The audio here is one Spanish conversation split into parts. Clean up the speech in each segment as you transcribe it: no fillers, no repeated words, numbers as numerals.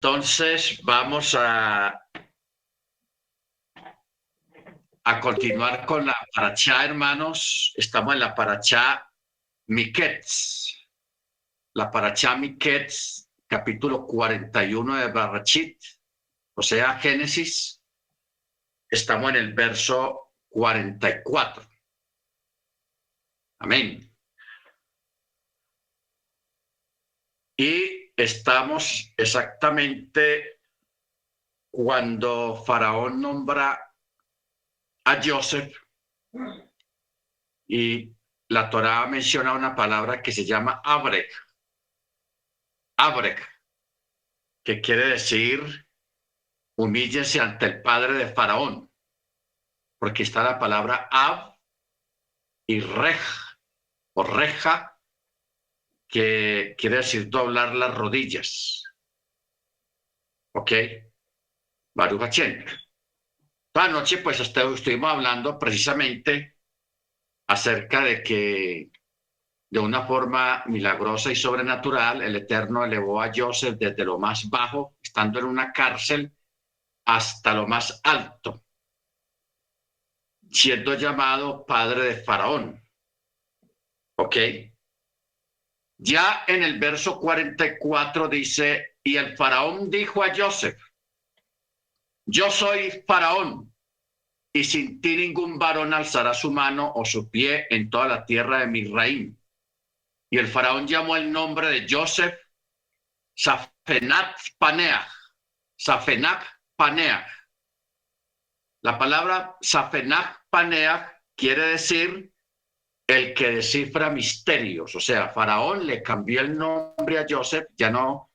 Entonces vamos a continuar con la parachá, hermanos. Estamos en la parachá Miketz. La parachá Miketz, capítulo 41 de Barachit, o sea, Génesis. Estamos en el verso 44. Amén. Y estamos exactamente cuando Faraón nombra a Joseph y la Torá menciona una palabra que se llama Abrek. Abrek, que quiere decir humíllense ante el padre de Faraón, porque está la palabra Ab y Rej, o Reja, que quiere decir doblar las rodillas. ¿Ok? Baruch Hashem. Esta noche pues estuvimos hablando precisamente acerca de que de una forma milagrosa y sobrenatural el Eterno elevó a Joseph desde lo más bajo, estando en una cárcel, hasta lo más alto, siendo llamado padre de Faraón. ¿Ok? Ya en el verso 44 dice, y el Faraón dijo a Joseph, yo soy Faraón, y sin ti ningún varón alzará su mano o su pie en toda la tierra de Misraim. Y el Faraón llamó el nombre de Joseph Safenat Paneah. Safenat Paneah. La palabra Safenat Paneah quiere decir el que descifra misterios. O sea, Faraón le cambió el nombre a Joseph, ya no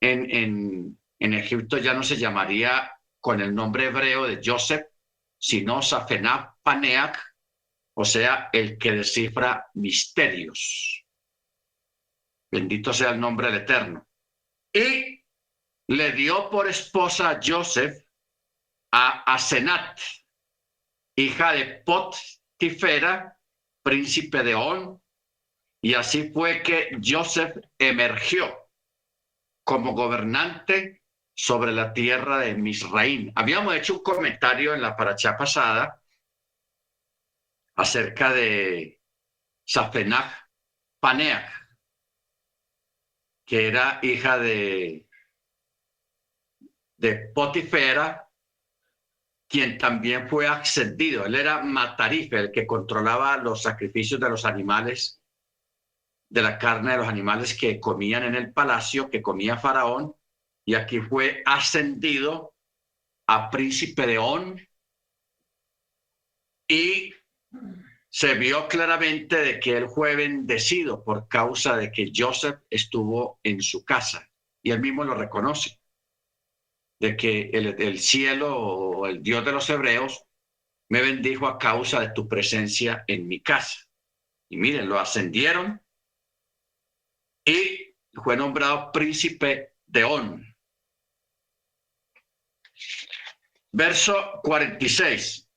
en Egipto ya no se llamaría con el nombre hebreo de Joseph, sino Safenat Paneah, o sea, el que descifra misterios. Bendito sea el nombre del Eterno. Y le dio por esposa a Joseph a Asenat, hija de Potifera, príncipe de On, y así fue que Joseph emergió como gobernante sobre la tierra de Misraim. Habíamos hecho un comentario en la parachá pasada acerca de Safenat Paneah, que era hija de Potifera, quien también fue ascendido. Él era Matarife, el que controlaba los sacrificios de los animales, de la carne de los animales que comían en el palacio, que comía Faraón, y aquí fue ascendido a príncipe de On, y se vio claramente de que él fue bendecido por causa de que Joseph estuvo en su casa, y él mismo lo reconoce, de que el cielo o el Dios de los hebreos me bendijo a causa de tu presencia en mi casa. Y miren, lo ascendieron y fue nombrado príncipe de On. Verso 46.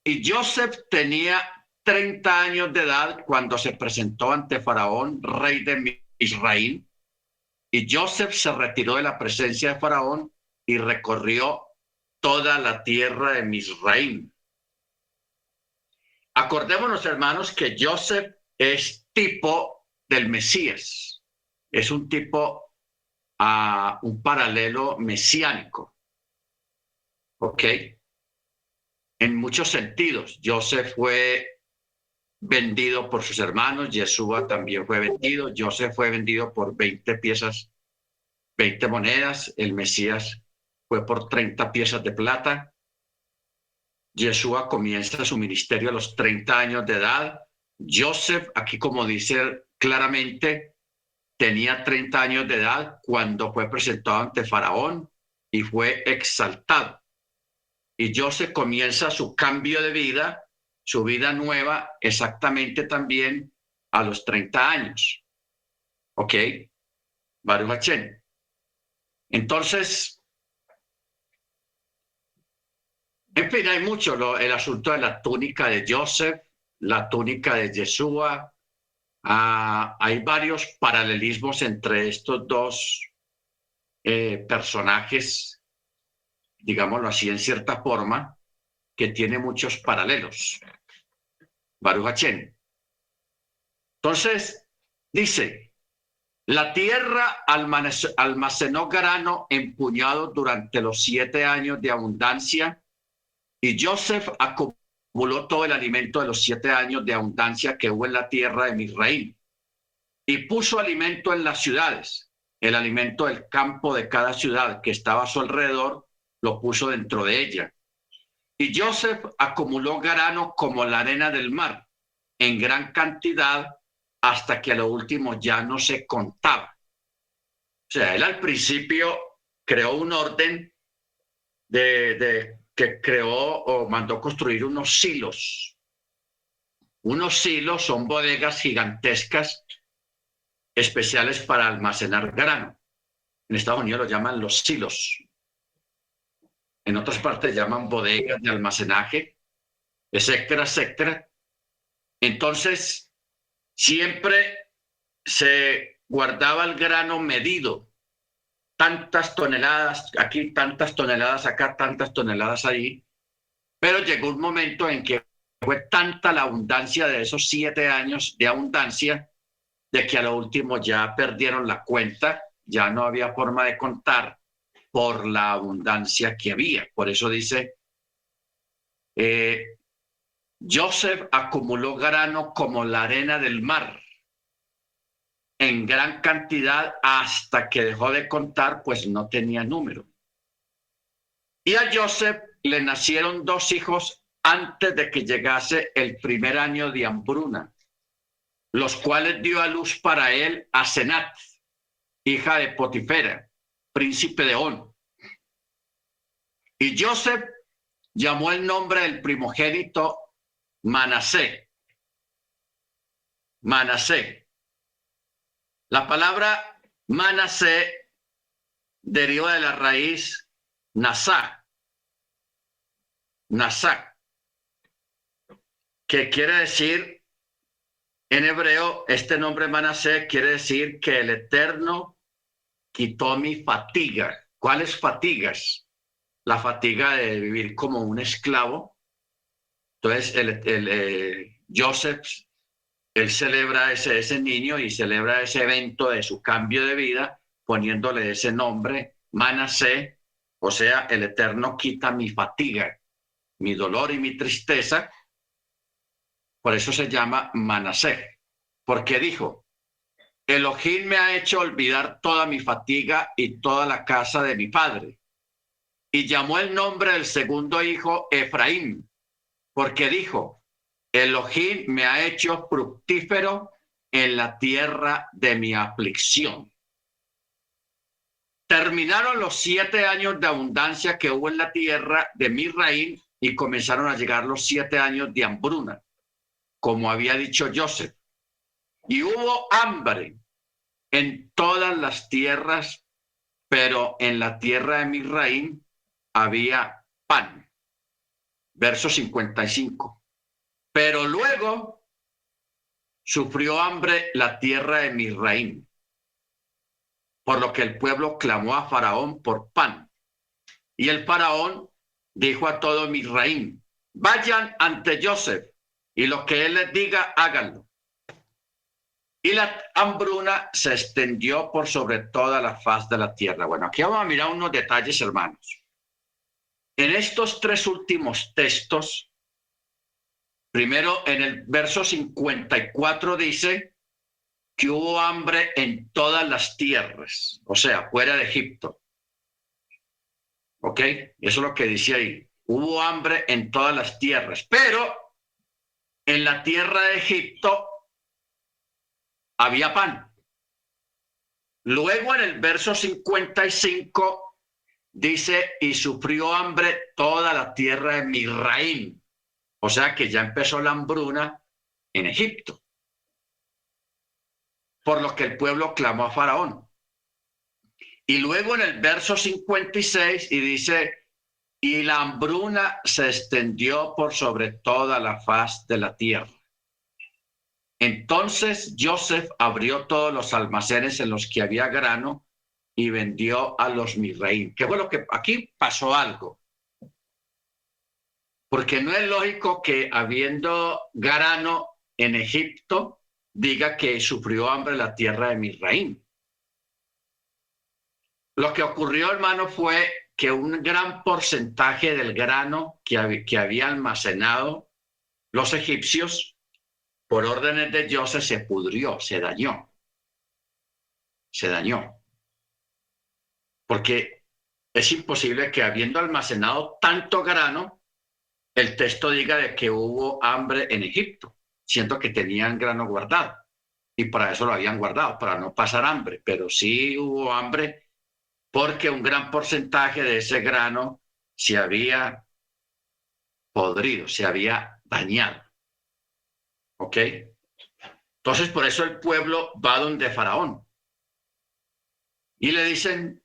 Y Joseph tenía 30 años de edad cuando se presentó ante Faraón, rey de Israel. Y Joseph se retiró de la presencia de Faraón y recorrió toda la tierra de Misraim. Acordémonos, hermanos, que Joseph es tipo del Mesías. Es un tipo, un paralelo mesiánico. ¿Ok? En muchos sentidos. Joseph fue vendido por sus hermanos, Yeshua también fue vendido, Joseph fue vendido por 20 piezas, 20 monedas, el Mesías fue por 30 piezas de plata. Yeshua comienza su ministerio a los 30 años de edad. Joseph, aquí como dice claramente, tenía 30 años de edad cuando fue presentado ante Faraón y fue exaltado. Y Joseph comienza su cambio de vida, su vida nueva, exactamente también a los 30 años. ¿Ok? Baruch Hashem. Entonces, en fin, hay mucho, el asunto de la túnica de Joseph, la túnica de Yeshua. Hay varios paralelismos entre estos dos personajes, digámoslo así, en cierta forma, que tiene muchos paralelos. Baruch Hachén. Entonces, dice, la tierra almacenó grano empuñado durante los 7 años de abundancia, y Joseph acumuló todo el alimento de los 7 años de abundancia que hubo en la tierra de Misraim, y puso alimento en las ciudades. El alimento del campo de cada ciudad que estaba a su alrededor lo puso dentro de ella. Y Joseph acumuló grano como la arena del mar, en gran cantidad, hasta que a lo último ya no se contaba. O sea, él al principio creó un orden que creó o mandó construir unos silos. Unos silos son bodegas gigantescas especiales para almacenar grano. En Estados Unidos lo llaman los silos. En otras partes llaman bodegas de almacenaje, etcétera, etcétera. Entonces, siempre se guardaba el grano medido. Tantas toneladas, aquí tantas toneladas, acá tantas toneladas ahí. Pero llegó un momento en que fue tanta la abundancia de esos 7 años de abundancia, de que a lo último ya perdieron la cuenta, ya no había forma de contar por la abundancia que había. Por eso dice, Joseph acumuló grano como la arena del mar, en gran cantidad, hasta que dejó de contar, pues no tenía número. Y a Joseph le nacieron 2 hijos antes de que llegase el primer año de hambruna, los cuales dio a luz para él a Senat, hija de Potifera, príncipe de On. Y Joseph llamó el nombre del primogénito Manasés. Manasés. La palabra Manasés deriva de la raíz Nasá, que quiere decir, en hebreo, este nombre Manasés quiere decir que el Eterno quitó mi fatiga. ¿Cuáles fatigas? La fatiga de vivir como un esclavo. Entonces, Joseph, él celebra ese niño y celebra ese evento de su cambio de vida, poniéndole ese nombre, Manasés, o sea, el Eterno quita mi fatiga, mi dolor y mi tristeza. Por eso se llama Manasés, porque dijo, Elohim me ha hecho olvidar toda mi fatiga y toda la casa de mi padre. Y llamó el nombre del segundo hijo Efraín, porque dijo, Elohim me ha hecho fructífero en la tierra de mi aflicción. Terminaron los 7 años de abundancia que hubo en la tierra de Misraim y comenzaron a llegar los 7 años de hambruna, como había dicho Joseph. Y hubo hambre en todas las tierras, pero en la tierra de Misraim había pan. Verso 55. Pero luego sufrió hambre la tierra de Misraim, por lo que el pueblo clamó a Faraón por pan. Y el Faraón dijo a todo Misraim, vayan ante Joseph, y lo que él les diga, háganlo. Y la hambruna se extendió por sobre toda la faz de la tierra. Bueno, aquí vamos a mirar unos detalles, hermanos. En estos 3 últimos textos, primero en el verso 54 dice que hubo hambre en todas las tierras, o sea, fuera de Egipto. ¿Ok? Eso es lo que dice ahí. Hubo hambre en todas las tierras, pero en la tierra de Egipto había pan. Luego en el verso 55 dice, y sufrió hambre toda la tierra de Misraim. O sea que ya empezó la hambruna en Egipto. Por lo que el pueblo clamó a Faraón. Y luego en el verso 56 y dice, y la hambruna se extendió por sobre toda la faz de la tierra. Entonces Joseph abrió todos los almacenes en los que había grano y vendió a los Misraim. ¿Qué fue lo que aquí pasó algo? Porque no es lógico que habiendo grano en Egipto diga que sufrió hambre la tierra de Misraim. Lo que ocurrió, hermano, fue que un gran porcentaje del grano que había almacenado los egipcios, por órdenes de José, se pudrió, se dañó. Se dañó. Porque es imposible que habiendo almacenado tanto grano, el texto diga de que hubo hambre en Egipto, siendo que tenían grano guardado. Y para eso lo habían guardado, para no pasar hambre. Pero sí hubo hambre porque un gran porcentaje de ese grano se había podrido, se había dañado. ¿Ok? Entonces, por eso el pueblo va donde Faraón. Y le dicen,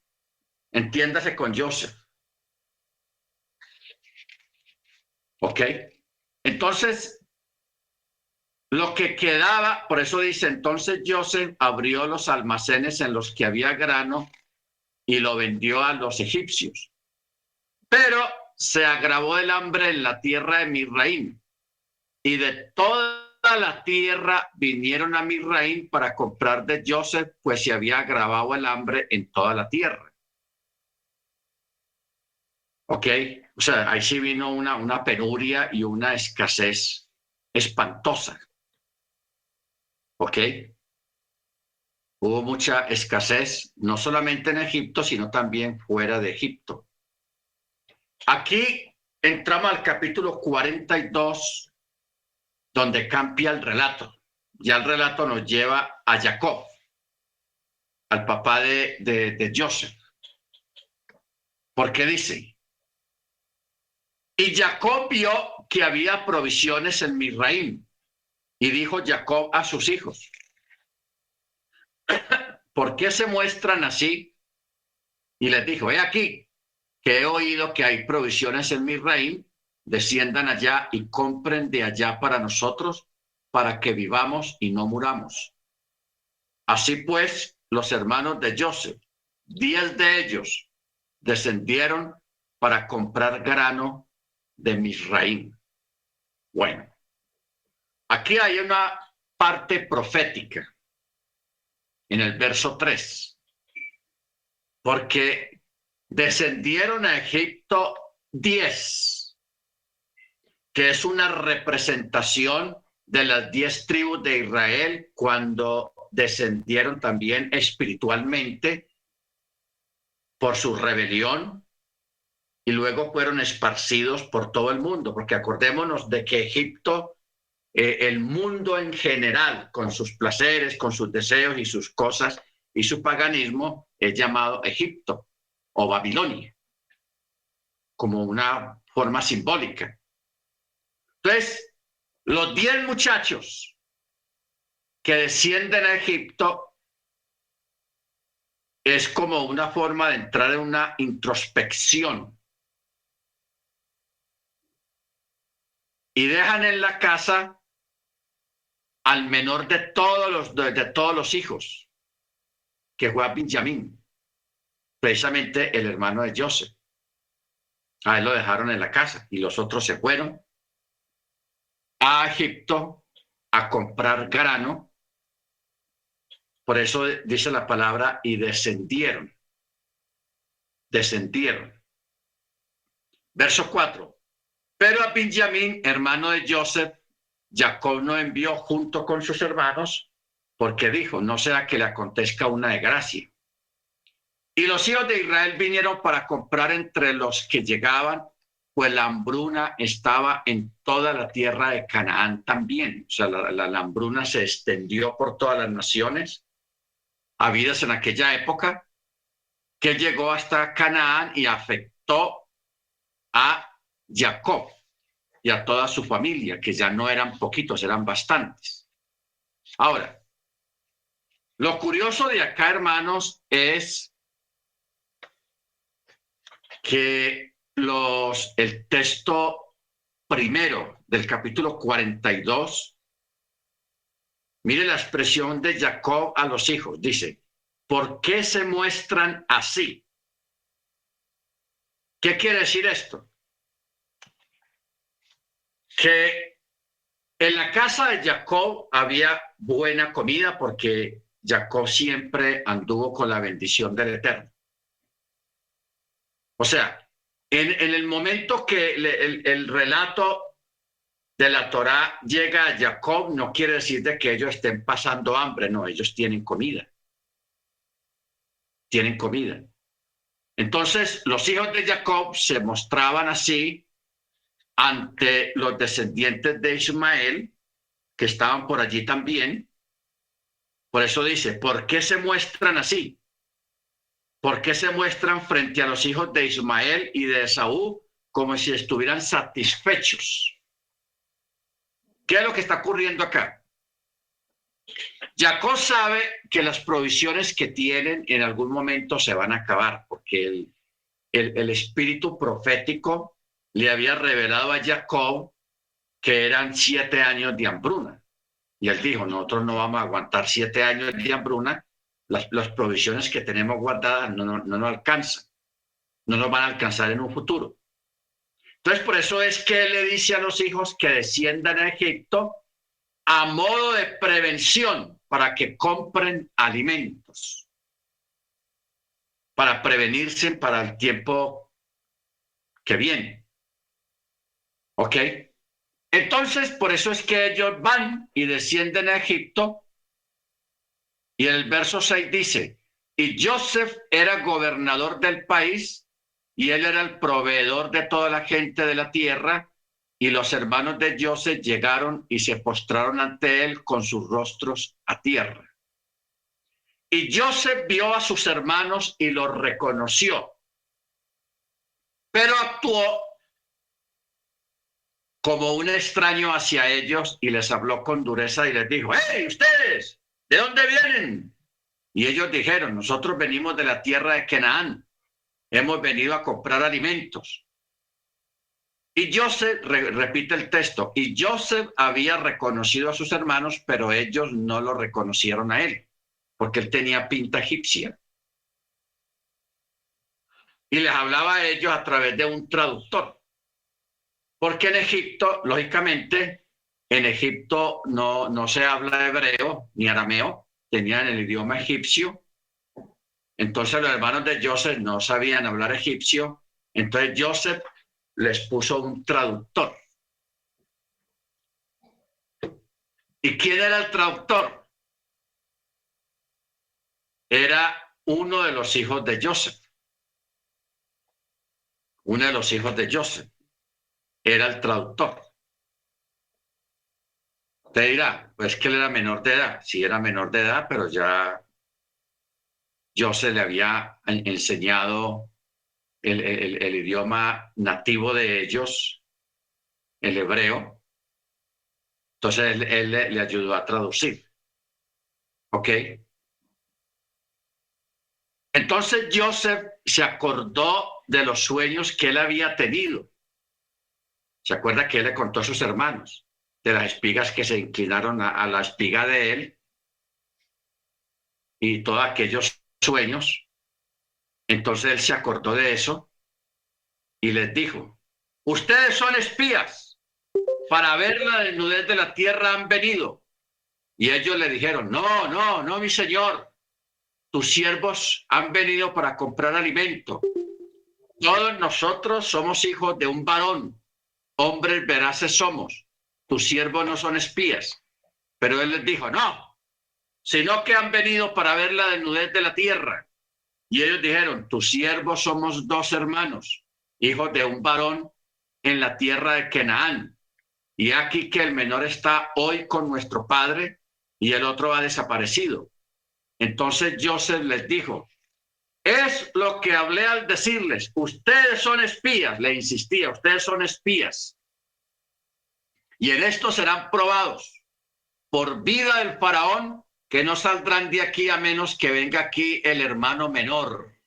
entiéndase con Joseph. ¿Ok? Entonces, lo que quedaba, por eso dice, entonces Joseph abrió los almacenes en los que había grano y lo vendió a los egipcios. Pero se agravó el hambre en la tierra de Misraim, y de toda la tierra vinieron a Misraim para comprar de Joseph, pues se había agravado el hambre en toda la tierra. ¿Ok? O sea, ahí sí vino una penuria y una escasez espantosa. ¿Ok? Hubo mucha escasez, no solamente en Egipto, sino también fuera de Egipto. Aquí entramos al capítulo 42, donde cambia el relato. Ya el relato nos lleva a Jacob, al papá de Joseph. Porque dice, y Jacob vio que había provisiones en Misraim, y dijo Jacob a sus hijos, ¿por qué se muestran así? Y les dijo, he aquí que he oído que hay provisiones en Misraim, desciendan allá y compren de allá para nosotros, para que vivamos y no muramos. Así pues, los hermanos de Joseph, 10 de ellos, descendieron para comprar grano de Misraim. Bueno, aquí hay una parte profética en el verso 3, porque descendieron a Egipto 10, que es una representación de las 10 tribus de Israel cuando descendieron también espiritualmente por su rebelión y luego fueron esparcidos por todo el mundo, porque acordémonos de que Egipto, el mundo en general, con sus placeres, con sus deseos y sus cosas y su paganismo, es llamado Egipto o Babilonia, como una forma simbólica. Entonces, los 10 muchachos que descienden a Egipto es como una forma de entrar en una introspección y dejan en la casa al menor de todos los hijos, que fue a Benjamín, precisamente el hermano de Joseph. A él lo dejaron en la casa y los otros se fueron a Egipto a comprar grano. Por eso dice la palabra y descendieron. Descendieron. Verso 4. Pero a Benjamín, hermano de Joseph, Jacob no envió junto con sus hermanos, porque dijo, no sea que le acontezca una desgracia. Y los hijos de Israel vinieron para comprar entre los que llegaban, pues la hambruna estaba en toda la tierra de Canaán también. O sea, la hambruna se extendió por todas las naciones habidas en aquella época, que llegó hasta Canaán y afectó a Jacob y a toda su familia, que ya no eran poquitos, eran bastantes. Ahora, lo curioso de acá, hermanos, es que el texto primero del capítulo 42, mire la expresión de Jacob a los hijos, dice, ¿por qué se muestran así? ¿Qué quiere decir esto? Que en la casa de Jacob había buena comida porque Jacob siempre anduvo con la bendición del Eterno. O sea, en el momento que el relato de la Torá llega a Jacob, no quiere decir de que ellos estén pasando hambre, no, ellos tienen comida. Tienen comida. Entonces, los hijos de Jacob se mostraban así ante los descendientes de Ismael, que estaban por allí también. Por eso dice, ¿por qué se muestran así? ¿Por qué se muestran frente a los hijos de Ismael y de Esaú como si estuvieran satisfechos? ¿Qué es lo que está ocurriendo acá? Jacob sabe que las provisiones que tienen en algún momento se van a acabar, porque el espíritu profético le había revelado a Jacob que eran 7 años de hambruna. Y él dijo, nosotros no vamos a aguantar 7 años de hambruna, las provisiones que tenemos guardadas no nos alcanzan, no nos van a alcanzar en un futuro. Entonces, por eso es que él le dice a los hijos que desciendan a Egipto a modo de prevención para que compren alimentos, para prevenirse para el tiempo que viene. ¿Ok? Entonces, por eso es que ellos van y descienden a Egipto. Y el verso 6 dice, y Joseph era gobernador del país y él era el proveedor de toda la gente de la tierra. Y los hermanos de Joseph llegaron y se postraron ante él con sus rostros a tierra. Y Joseph vio a sus hermanos y los reconoció, pero actuó como un extraño hacia ellos y les habló con dureza y les dijo, ¡hey, ustedes! ¿De dónde vienen? Y ellos dijeron, nosotros venimos de la tierra de Canaán, hemos venido a comprar alimentos. Y Joseph, repite el texto, y Joseph había reconocido a sus hermanos, pero ellos no lo reconocieron a él, porque él tenía pinta egipcia. Y les hablaba a ellos a través de un traductor. Porque en Egipto, lógicamente, en Egipto no se habla hebreo ni arameo, tenían el idioma egipcio. Entonces los hermanos de Joseph no sabían hablar egipcio. Entonces Joseph les puso un traductor. ¿Y quién era el traductor? Era uno de los hijos de Joseph. Uno de los hijos de Joseph era el traductor. Te dirá, pues que él era menor de edad. Sí, era menor de edad, pero ya Joseph le había enseñado el idioma nativo de ellos, el hebreo. Entonces él le ayudó a traducir. ¿Ok? Entonces Joseph se acordó de los sueños que él había tenido. ¿Se acuerda que él le contó a sus hermanos de las espigas que se inclinaron a la espiga de él y todos aquellos sueños? Entonces él se acordó de eso y les dijo, ustedes son espías, para ver la desnudez de la tierra han venido. Y ellos le dijeron, no, mi señor, tus siervos han venido para comprar alimento. Todos nosotros somos hijos de un varón, hombres veraces somos, tus siervos no son espías. Pero él les dijo, no, sino que han venido para ver la desnudez de la tierra. Y ellos dijeron, tus siervos somos 2 hermanos, hijos de un varón en la tierra de Canaán. Y aquí que el menor está hoy con nuestro padre y el otro ha desaparecido. Entonces Joseph les dijo, es lo que hablé al decirles, ustedes son espías, le insistía, ustedes son espías. Y en esto serán probados por vida del faraón, que no saldrán de aquí a menos que venga aquí el hermano menor.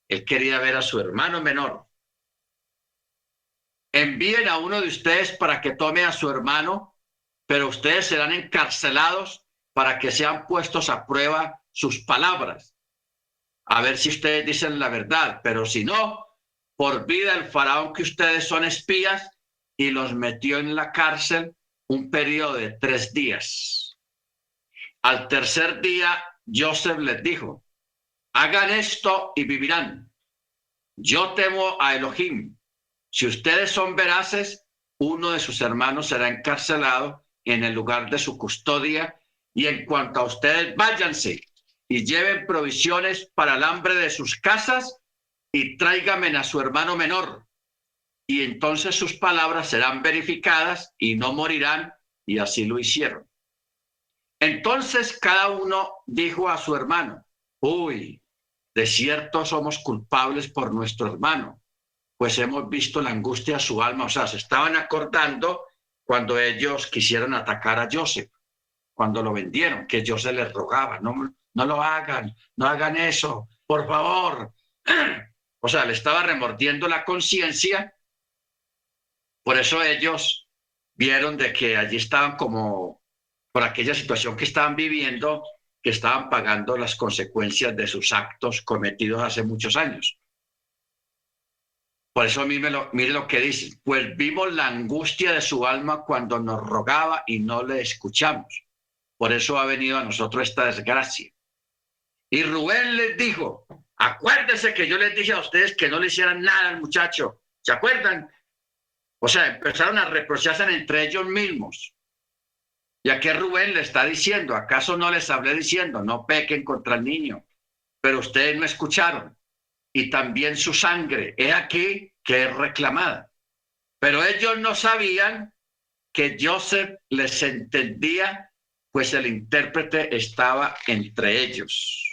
Él quería ver a su hermano menor. Envíen a uno de ustedes para que tome a su hermano, pero ustedes serán encarcelados para que sean puestos a prueba sus palabras. a ver si ustedes dicen la verdad, pero si no, por vida del faraón que ustedes son espías, y los metió en la cárcel un periodo de 3 días. Al tercer día, Joseph les dijo, hagan esto y vivirán. Yo temo a Elohim. Si ustedes son veraces, uno de sus hermanos será encarcelado en el lugar de su custodia, y en cuanto a ustedes, váyanse y lleven provisiones para el hambre de sus casas y tráiganme a su hermano menor. Y entonces sus palabras serán verificadas y no morirán, y así lo hicieron. Entonces cada uno dijo a su hermano, uy, de cierto somos culpables por nuestro hermano, pues hemos visto la angustia de su alma. O sea, se estaban acordando cuando ellos quisieron atacar a Joseph, cuando lo vendieron, que Joseph les rogaba, no lo hagan, no hagan eso, por favor. O sea, le estaba remordiendo la conciencia. Por eso ellos vieron de que allí estaban como por aquella situación que estaban viviendo, que estaban pagando las consecuencias de sus actos cometidos hace muchos años. Por eso mire lo que dice, pues vimos la angustia de su alma cuando nos rogaba y no le escuchamos. Por eso ha venido a nosotros esta desgracia. Y Rubén les dijo, acuérdense que yo les dije a ustedes que no le hicieran nada al muchacho. ¿Se acuerdan? O sea, empezaron a reprocharse entre ellos mismos. Y aquí Rubén le está diciendo, ¿acaso no les hablé diciendo, no pequen contra el niño? Pero ustedes no escucharon. Y también su sangre, he aquí que es reclamada. Pero ellos no sabían que Joseph les entendía, pues el intérprete estaba entre ellos.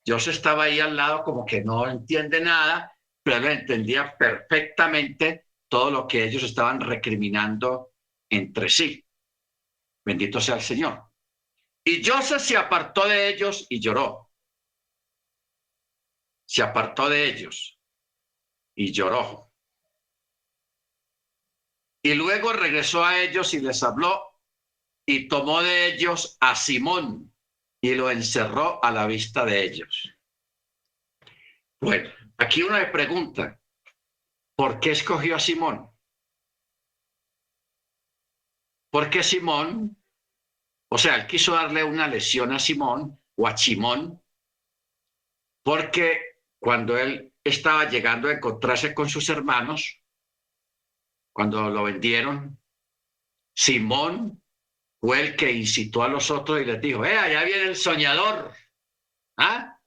Joseph estaba ahí al lado como que no entiende nada, pero él entendía perfectamente todo lo que ellos estaban recriminando entre sí. Bendito sea el Señor. Y Joseph se apartó de ellos y lloró. Se apartó de ellos y lloró. Y luego regresó a ellos y les habló, y tomó de ellos a Simón y lo encerró a la vista de ellos. Bueno, aquí uno me pregunta, ¿por qué escogió a Simón? Porque Simón, o sea, él quiso darle una lección a Simón o a Simón, porque cuando él estaba llegando a encontrarse con sus hermanos, cuando lo vendieron, Simón fue el que incitó a los otros y les dijo, allá viene el soñador, ¿ah?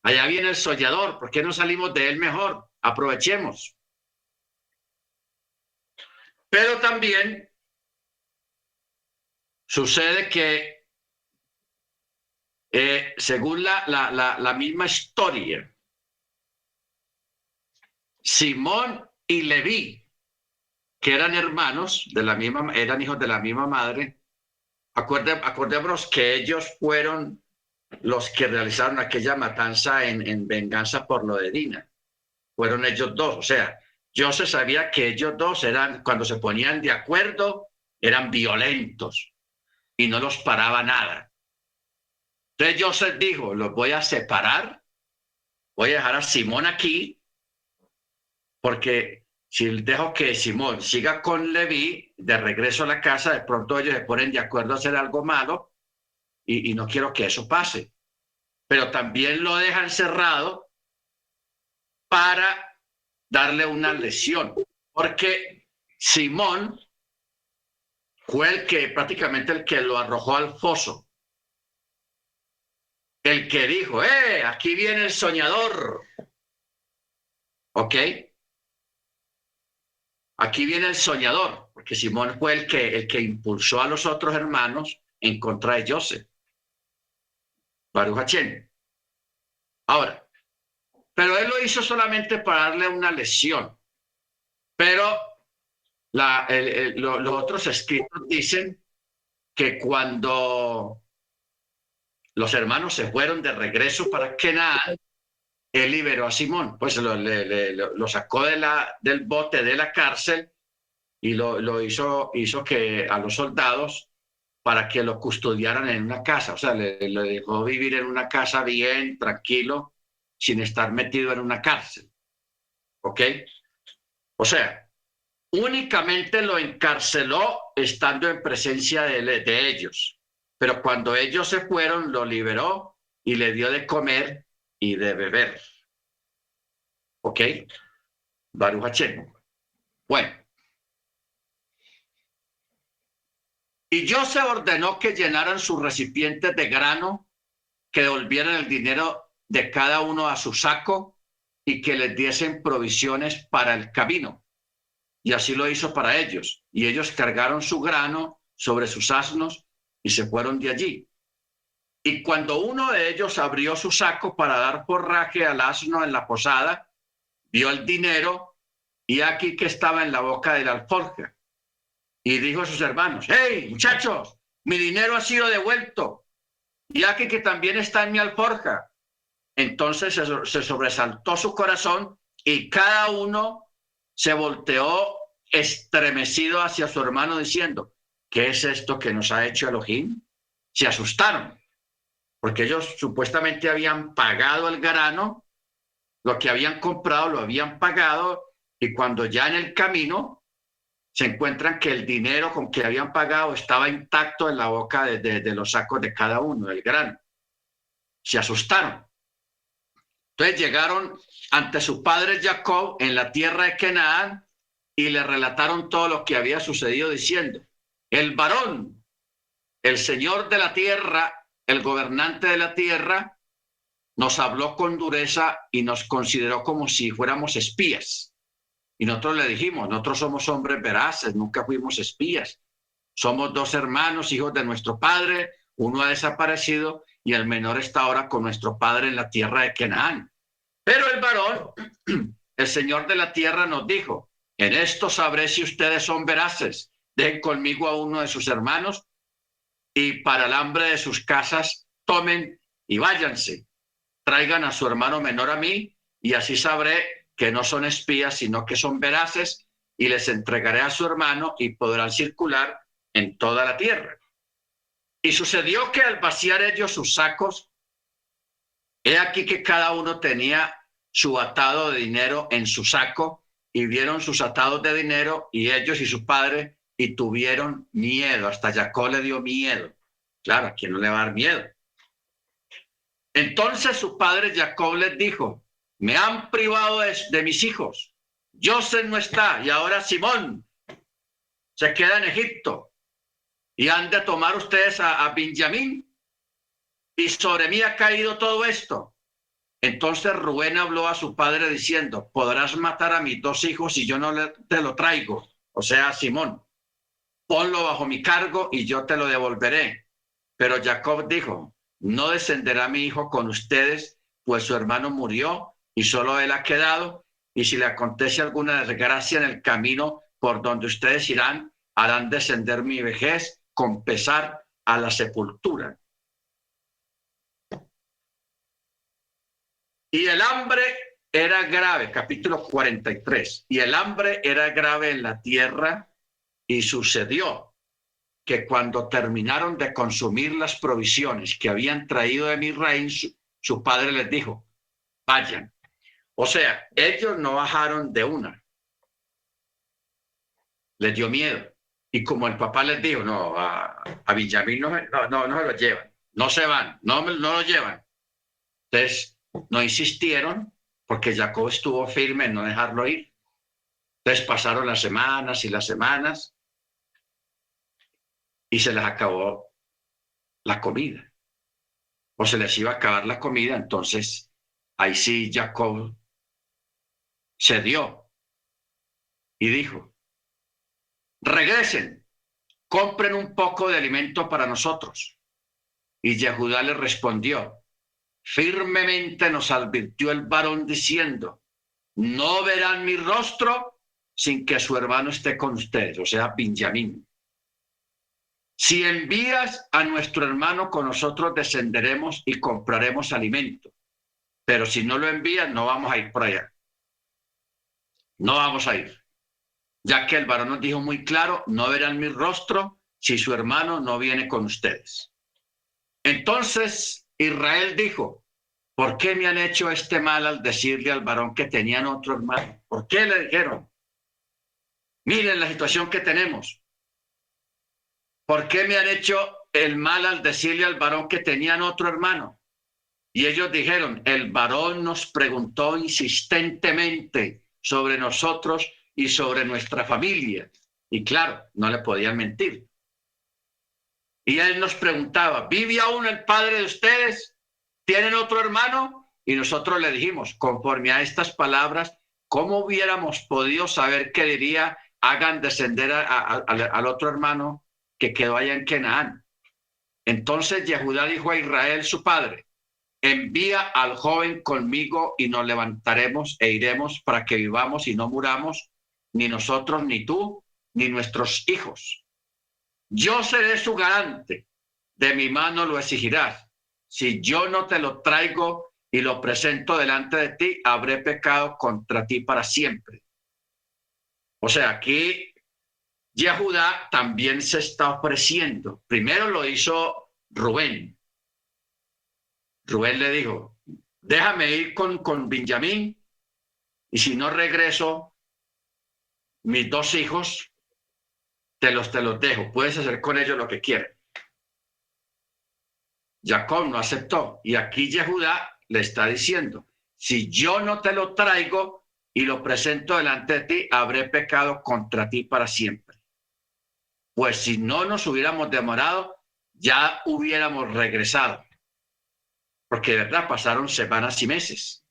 Allá viene el soñador, ¿por qué no salimos de él mejor? Aprovechemos. Pero también sucede que, según la misma historia, Simón y Leví, que eran hermanos de la misma, eran hijos de la misma madre, acordémonos que ellos fueron los que realizaron aquella matanza en venganza por lo de Dina. Fueron ellos dos, o sea, Joseph sabía que ellos dos eran, cuando se ponían de acuerdo, eran violentos y no los paraba nada. Entonces Joseph dijo, los voy a separar, voy a dejar a Simón aquí, porque si dejo que Simón siga con Leví, de regreso a la casa, de pronto ellos se ponen de acuerdo a hacer algo malo, y no quiero que eso pase. Pero también lo dejan cerrado para darle una lección, porque Simón fue prácticamente el que lo arrojó al foso, el que dijo, aquí viene el soñador, ¿ok? Aquí viene el soñador, porque Simón fue el que impulsó a los otros hermanos en contra de Joseph. Baruch Hachem. Ahora, pero él lo hizo solamente para darle una lección. Pero los otros escritos dicen que cuando los hermanos se fueron de regreso para Canaán, él liberó a Simón, pues lo sacó del bote de la cárcel y lo hizo que a los soldados para que lo custodiaran en una casa, o sea, le dejó vivir en una casa bien, tranquilo, sin estar metido en una cárcel. ¿Ok? O sea, únicamente lo encarceló estando en presencia de ellos. Pero cuando ellos se fueron, lo liberó y le dio de comer y de beber. ¿Ok? Baruch Hashem. Bueno. Y José ordenó que llenaran sus recipientes de grano, que devolvieran el dinero de cada uno a su saco y que les diesen provisiones para el camino. Y así lo hizo para ellos. Y ellos cargaron su grano sobre sus asnos y se fueron de allí. Y cuando uno de ellos abrió su saco para dar forraje al asno en la posada, vio el dinero y aquí que estaba en la boca de la alforja. Y dijo a sus hermanos: hey, muchachos, mi dinero ha sido devuelto. Y aquí que también está en mi alforja. Entonces se sobresaltó su corazón y cada uno se volteó estremecido hacia su hermano diciendo: ¿qué es esto que nos ha hecho Elohim? Se asustaron, porque ellos supuestamente habían pagado el grano, lo que habían comprado lo habían pagado, y cuando ya en el camino se encuentran que el dinero con que habían pagado estaba intacto en la boca de los sacos de cada uno, del grano. Se asustaron. Entonces llegaron ante su padre Jacob en la tierra de Canaán y le relataron todo lo que había sucedido diciendo: el varón, el señor de la tierra, el gobernante de la tierra, nos habló con dureza y nos consideró como si fuéramos espías. Y nosotros le dijimos: nosotros somos hombres veraces, nunca fuimos espías. Somos dos hermanos, hijos de nuestro padre, uno ha desaparecido y el menor está ahora con nuestro padre en la tierra de Canaán. Pero el varón, el señor de la tierra, nos dijo: en esto sabré si ustedes son veraces. Den conmigo a uno de sus hermanos y para el hambre de sus casas tomen y váyanse. Traigan a su hermano menor a mí y así sabré que no son espías, sino que son veraces, y les entregaré a su hermano y podrán circular en toda la tierra. Y sucedió que al vaciar ellos sus sacos, he aquí que cada uno tenía su atado de dinero en su saco, y vieron sus atados de dinero, y ellos y su padre, y tuvieron miedo. Hasta Jacob le dio miedo. Claro, ¿a quién no le va a dar miedo? Entonces su padre Jacob les dijo: me han privado de mis hijos. Joseph no está, y ahora Simón se queda en Egipto. Y han de tomar ustedes a Benjamín, y sobre mí ha caído todo esto. Entonces Rubén habló a su padre diciendo: podrás matar a mis dos hijos y yo no te lo traigo, o sea, Simón. Ponlo bajo mi cargo y yo te lo devolveré. Pero Jacob dijo: no descenderá mi hijo con ustedes, pues su hermano murió y solo él ha quedado, y si le acontece alguna desgracia en el camino por donde ustedes irán, harán descender mi vejez con pesar a la sepultura. Y el hambre era grave, capítulo 43, y el hambre era grave en la tierra, y sucedió que cuando terminaron de consumir las provisiones que habían traído de Misraim, su padre les dijo: vayan. O sea, ellos no bajaron de una. Les dio miedo. Y como el papá les dijo: no, a Benjamín no se lo llevan. No se van, no lo llevan. Entonces, no insistieron porque Jacob estuvo firme en no dejarlo ir. Entonces pasaron las semanas y las semanas y se les acabó la comida. O se les iba a acabar la comida. Entonces, ahí sí Jacob cedió y dijo: regresen, compren un poco de alimento para nosotros. Y Yehudá le respondió: firmemente nos advirtió el varón diciendo: no verán mi rostro sin que su hermano esté con ustedes, o sea, Benjamín. Si envías a nuestro hermano, con nosotros descenderemos y compraremos alimento. Pero si no lo envías, no vamos a ir por allá. No vamos a ir. Ya que el varón nos dijo muy claro: no verán mi rostro si su hermano no viene con ustedes. Entonces Israel dijo: ¿por qué me han hecho este mal al decirle al varón que tenían otro hermano? ¿Por qué le dijeron? Miren la situación que tenemos. ¿Por qué me han hecho el mal al decirle al varón que tenían otro hermano? Y ellos dijeron, el varón nos preguntó insistentemente sobre nosotros y sobre nuestra familia. Y claro, no le podían mentir. Y él nos preguntaba, ¿vive aún el padre de ustedes? ¿Tienen otro hermano? Y nosotros le dijimos, conforme a estas palabras, ¿cómo hubiéramos podido saber qué diría, hagan descender al otro hermano que quedó allá en Canaán? Entonces Yehudá dijo a Israel, su padre, envía al joven conmigo y nos levantaremos e iremos para que vivamos y no muramos, ni nosotros, ni tú, ni nuestros hijos. Yo seré su garante, de mi mano lo exigirás. Si yo no te lo traigo y lo presento delante de ti, habré pecado contra ti para siempre. O sea, aquí Yehudá también se está ofreciendo. Primero lo hizo Rubén. Rubén le dijo, déjame ir con Benjamín y si no regreso, mis dos hijos te los dejo. Puedes hacer con ellos lo que quieras. Jacob no aceptó. Y aquí Yehudá le está diciendo, si yo no te lo traigo y lo presento delante de ti, habré pecado contra ti para siempre. Pues si no nos hubiéramos demorado, ya hubiéramos regresado. Porque de verdad pasaron semanas y meses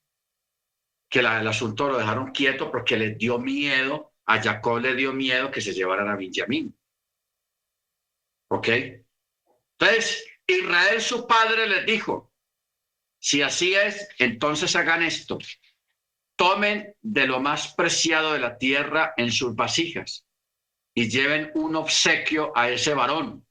que el asunto lo dejaron quieto porque les dio miedo, a Jacob le dio miedo que se llevaran a Benjamín. ¿Ok? Entonces, Israel, su padre, les dijo, si así es, entonces hagan esto. Tomen de lo más preciado de la tierra en sus vasijas y lleven un obsequio a ese varón,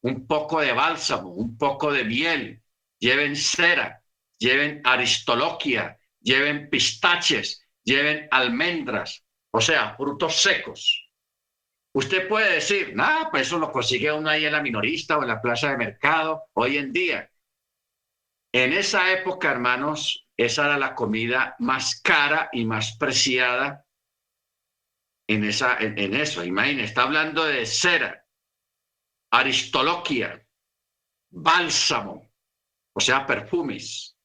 un poco de bálsamo, un poco de miel, lleven cera, lleven aristoloquia, lleven pistaches, lleven almendras, o sea, frutos secos. Usted puede decir, nada, pues eso lo consigue uno ahí en la minorista o en la plaza de mercado hoy en día. En esa época, hermanos, esa era la comida más cara y más preciada en eso. Imagínense, está hablando de cera, aristoloquia, bálsamo, o sea, perfumes.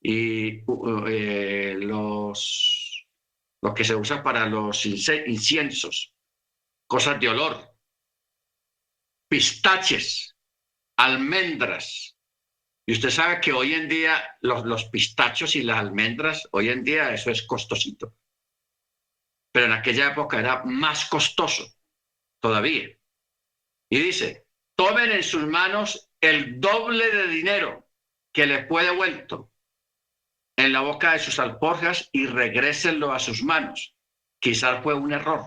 Y lo que se usa para los inciensos, cosas de olor, pistaches, almendras. Y usted sabe que hoy en día los pistachos y las almendras, hoy en día eso es costosito. Pero en aquella época era más costoso todavía. Y dice, tomen en sus manos el doble de dinero que les fue devuelto en la boca de sus alforjas y regrésenlo a sus manos. Quizás fue un error.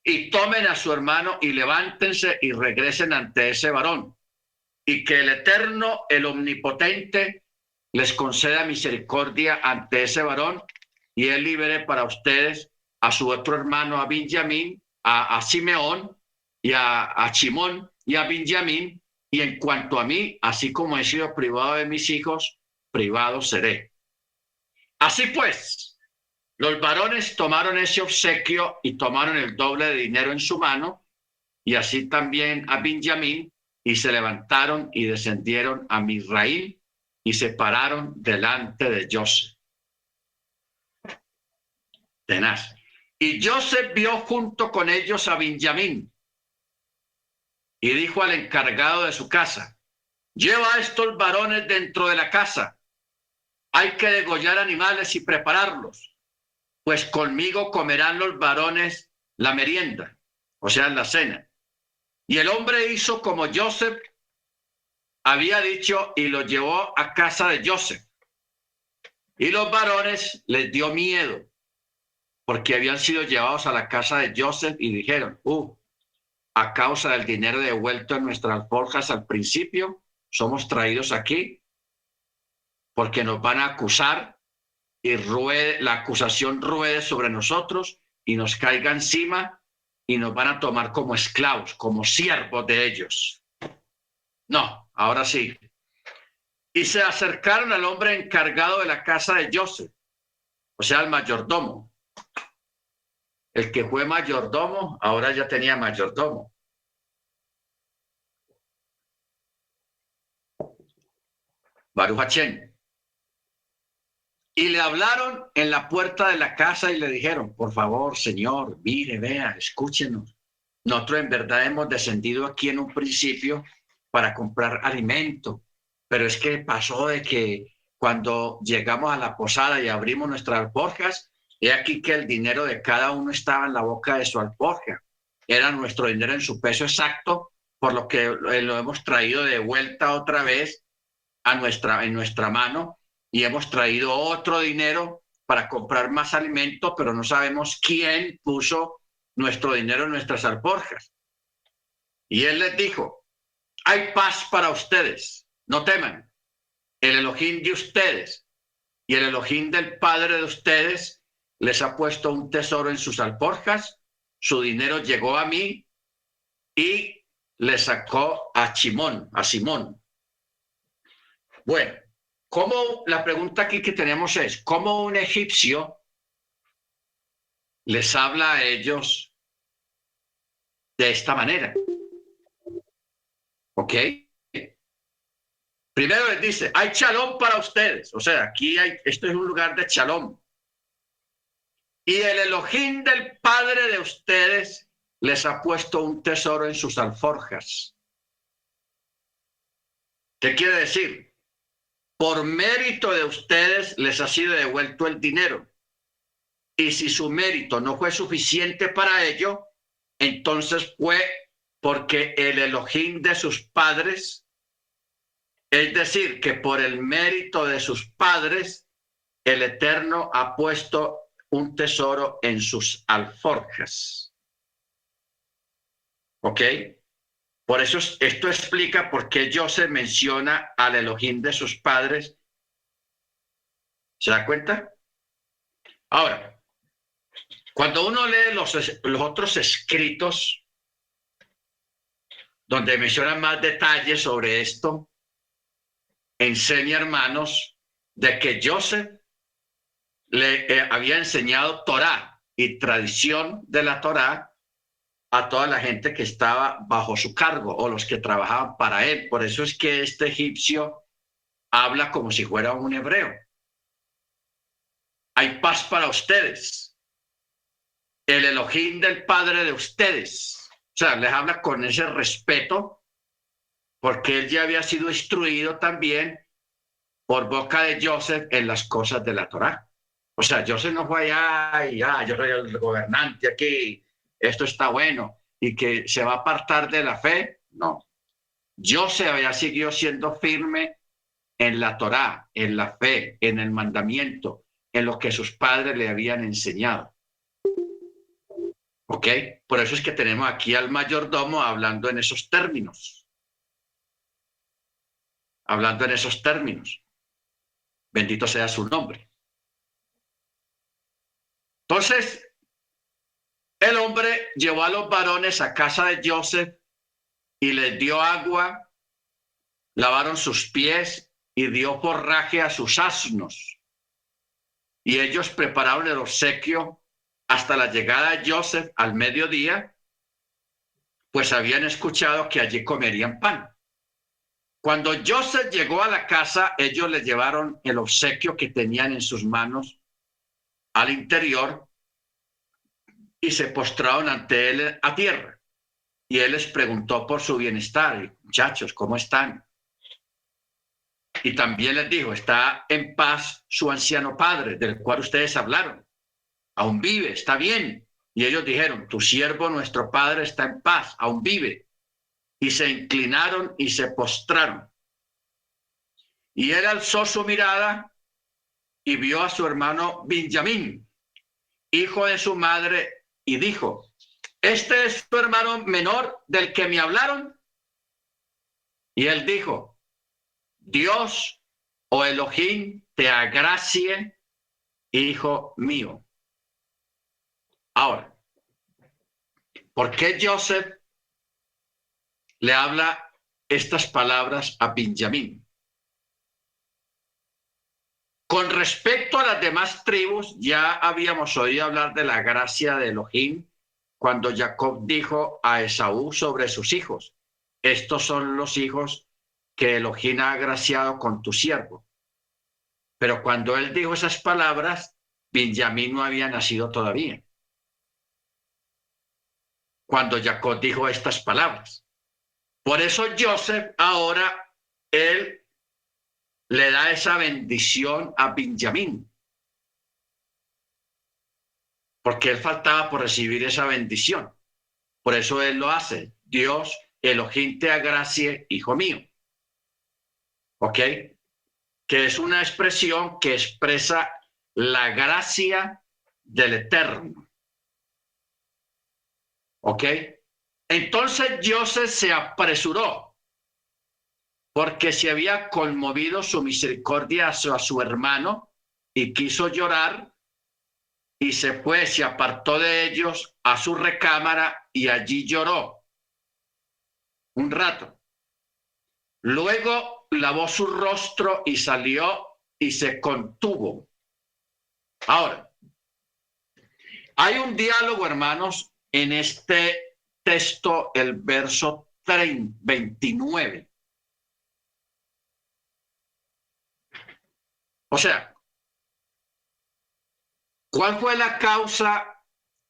Y tomen a su hermano y levántense y regresen ante ese varón. Y que el Eterno, el Omnipotente, les conceda misericordia ante ese varón y él libere para ustedes a su otro hermano, a Benjamín, a Simeón y a Chimón y a Benjamín. Y en cuanto a mí, así como he sido privado de mis hijos, privado seré. Así pues, los varones tomaron ese obsequio y tomaron el doble de dinero en su mano, y así también a Benjamín, y se levantaron y descendieron a Misraim y se pararon delante de Joseph. Tenaz. Y Joseph vio junto con ellos a Benjamín y dijo al encargado de su casa, lleva a estos varones dentro de la casa. Hay que degollar animales y prepararlos, pues conmigo comerán los varones la merienda, o sea, la cena. Y el hombre hizo como Joseph había dicho y lo llevó a casa de Joseph. Y los varones les dio miedo porque habían sido llevados a la casa de Joseph y dijeron, a causa del dinero devuelto en nuestras alforjas al principio, somos traídos aquí porque nos van a acusar y la acusación ruede sobre nosotros y nos caiga encima y nos van a tomar como esclavos, como siervos de ellos. No, ahora sí. Y se acercaron al hombre encargado de la casa de Joseph, o sea, al mayordomo. El que fue mayordomo, ahora ya tenía mayordomo. Baruch Hachén. Y le hablaron en la puerta de la casa y le dijeron, por favor, señor, mire, vea, escúchenos. Nosotros en verdad hemos descendido aquí en un principio para comprar alimento, pero es que pasó de que cuando llegamos a la posada y abrimos nuestras alforjas, he aquí que el dinero de cada uno estaba en la boca de su alforja. Era nuestro dinero en su peso exacto, por lo que lo hemos traído de vuelta otra vez en nuestra mano y hemos traído otro dinero para comprar más alimento, pero no sabemos quién puso nuestro dinero en nuestras alforjas. Y él les dijo, hay paz para ustedes, no teman. El Elohim de ustedes y el Elohim del padre de ustedes les ha puesto un tesoro en sus alforjas, su dinero llegó a mí y le sacó a Simón. Bueno, la pregunta aquí que tenemos es, ¿cómo un egipcio les habla a ellos de esta manera? ¿Ok? Primero les dice, hay shalom para ustedes. O sea, esto es un lugar de shalom. Y el Elohim del Padre de ustedes les ha puesto un tesoro en sus alforjas. ¿Qué quiere decir? Por mérito de ustedes les ha sido devuelto el dinero. Y si su mérito no fue suficiente para ello, entonces fue porque el Elohim de sus padres, es decir, que por el mérito de sus padres, el Eterno ha puesto un tesoro en sus alforjas. ¿Ok? Por eso esto explica por qué Joseph menciona al Elohim de sus padres. ¿Se da cuenta? Ahora, cuando uno lee los otros escritos donde mencionan más detalles sobre esto, enseña, hermanos, de que Joseph le había enseñado Torá y tradición de la Torá a toda la gente que estaba bajo su cargo o los que trabajaban para él. Por eso es que este egipcio habla como si fuera un hebreo. Hay paz para ustedes. El Elohim del Padre de ustedes. O sea, les habla con ese respeto porque él ya había sido instruido también por boca de Joseph en las cosas de la Torá. O sea, Joseph no fue allá y yo soy el gobernante aquí, esto está bueno, y que se va a apartar de la fe. No. Joseph había seguido siendo firme en la Torá, en la fe, en el mandamiento, en lo que sus padres le habían enseñado. ¿Ok? Por eso es que tenemos aquí al mayordomo hablando en esos términos. Hablando en esos términos. Bendito sea su nombre. Entonces, el hombre llevó a los varones a casa de Joseph y les dio agua, lavaron sus pies y dio forraje a sus asnos. Y ellos prepararon el obsequio hasta la llegada de Joseph al mediodía, pues habían escuchado que allí comerían pan. Cuando Joseph llegó a la casa, ellos le llevaron el obsequio que tenían en sus manos al interior y se postraron ante él a tierra. Y él les preguntó por su bienestar. Muchachos, ¿cómo están? Y también les dijo, está en paz su anciano padre, del cual ustedes hablaron. Aún vive, está bien. Y ellos dijeron, tu siervo, nuestro padre, está en paz, aún vive. Y se inclinaron y se postraron. Y él alzó su mirada y vio a su hermano Benjamín, hijo de su madre, y dijo, ¿este es tu hermano menor del que me hablaron? Y él dijo, Dios o Elohim te agracie, hijo mío. Ahora, ¿por qué Joseph le habla estas palabras a Benjamín? Con respecto a las demás tribus, ya habíamos oído hablar de la gracia de Elohim cuando Jacob dijo a Esaú sobre sus hijos: estos son los hijos que Elohim ha agraciado con tu siervo. Pero cuando él dijo esas palabras, Benjamín no había nacido todavía. Cuando Jacob dijo estas palabras. Por eso Joseph ahora, él le da esa bendición a Benjamín. Porque él faltaba por recibir esa bendición. Por eso él lo hace. Dios, Elohim te agracie, hijo mío. ¿Ok? Que es una expresión que expresa la gracia del Eterno. ¿Ok? Entonces Joseph se apresuró porque se había conmovido su misericordia a su hermano y quiso llorar y se fue, se apartó de ellos a su recámara y allí lloró un rato. Luego lavó su rostro y salió y se contuvo. Ahora, hay un diálogo, hermanos, en este texto, el verso 29. O sea, ¿cuál fue la causa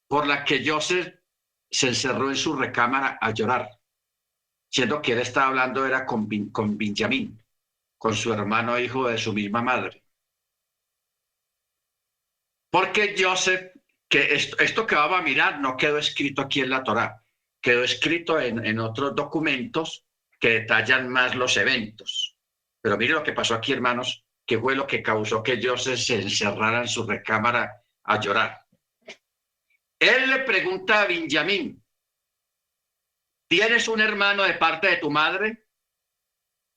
por la que Joseph se encerró en su recámara a llorar? Siendo que él estaba hablando era con Benjamín, con su hermano hijo de su misma madre. Porque Joseph, que esto que vamos a mirar no quedó escrito aquí en la Torá, quedó escrito en otros documentos que detallan más los eventos. Pero mire lo que pasó aquí, hermanos, que fue lo que causó que Joseph se encerrara en su recámara a llorar. Él le pregunta a Benjamín: ¿tienes un hermano de parte de tu madre?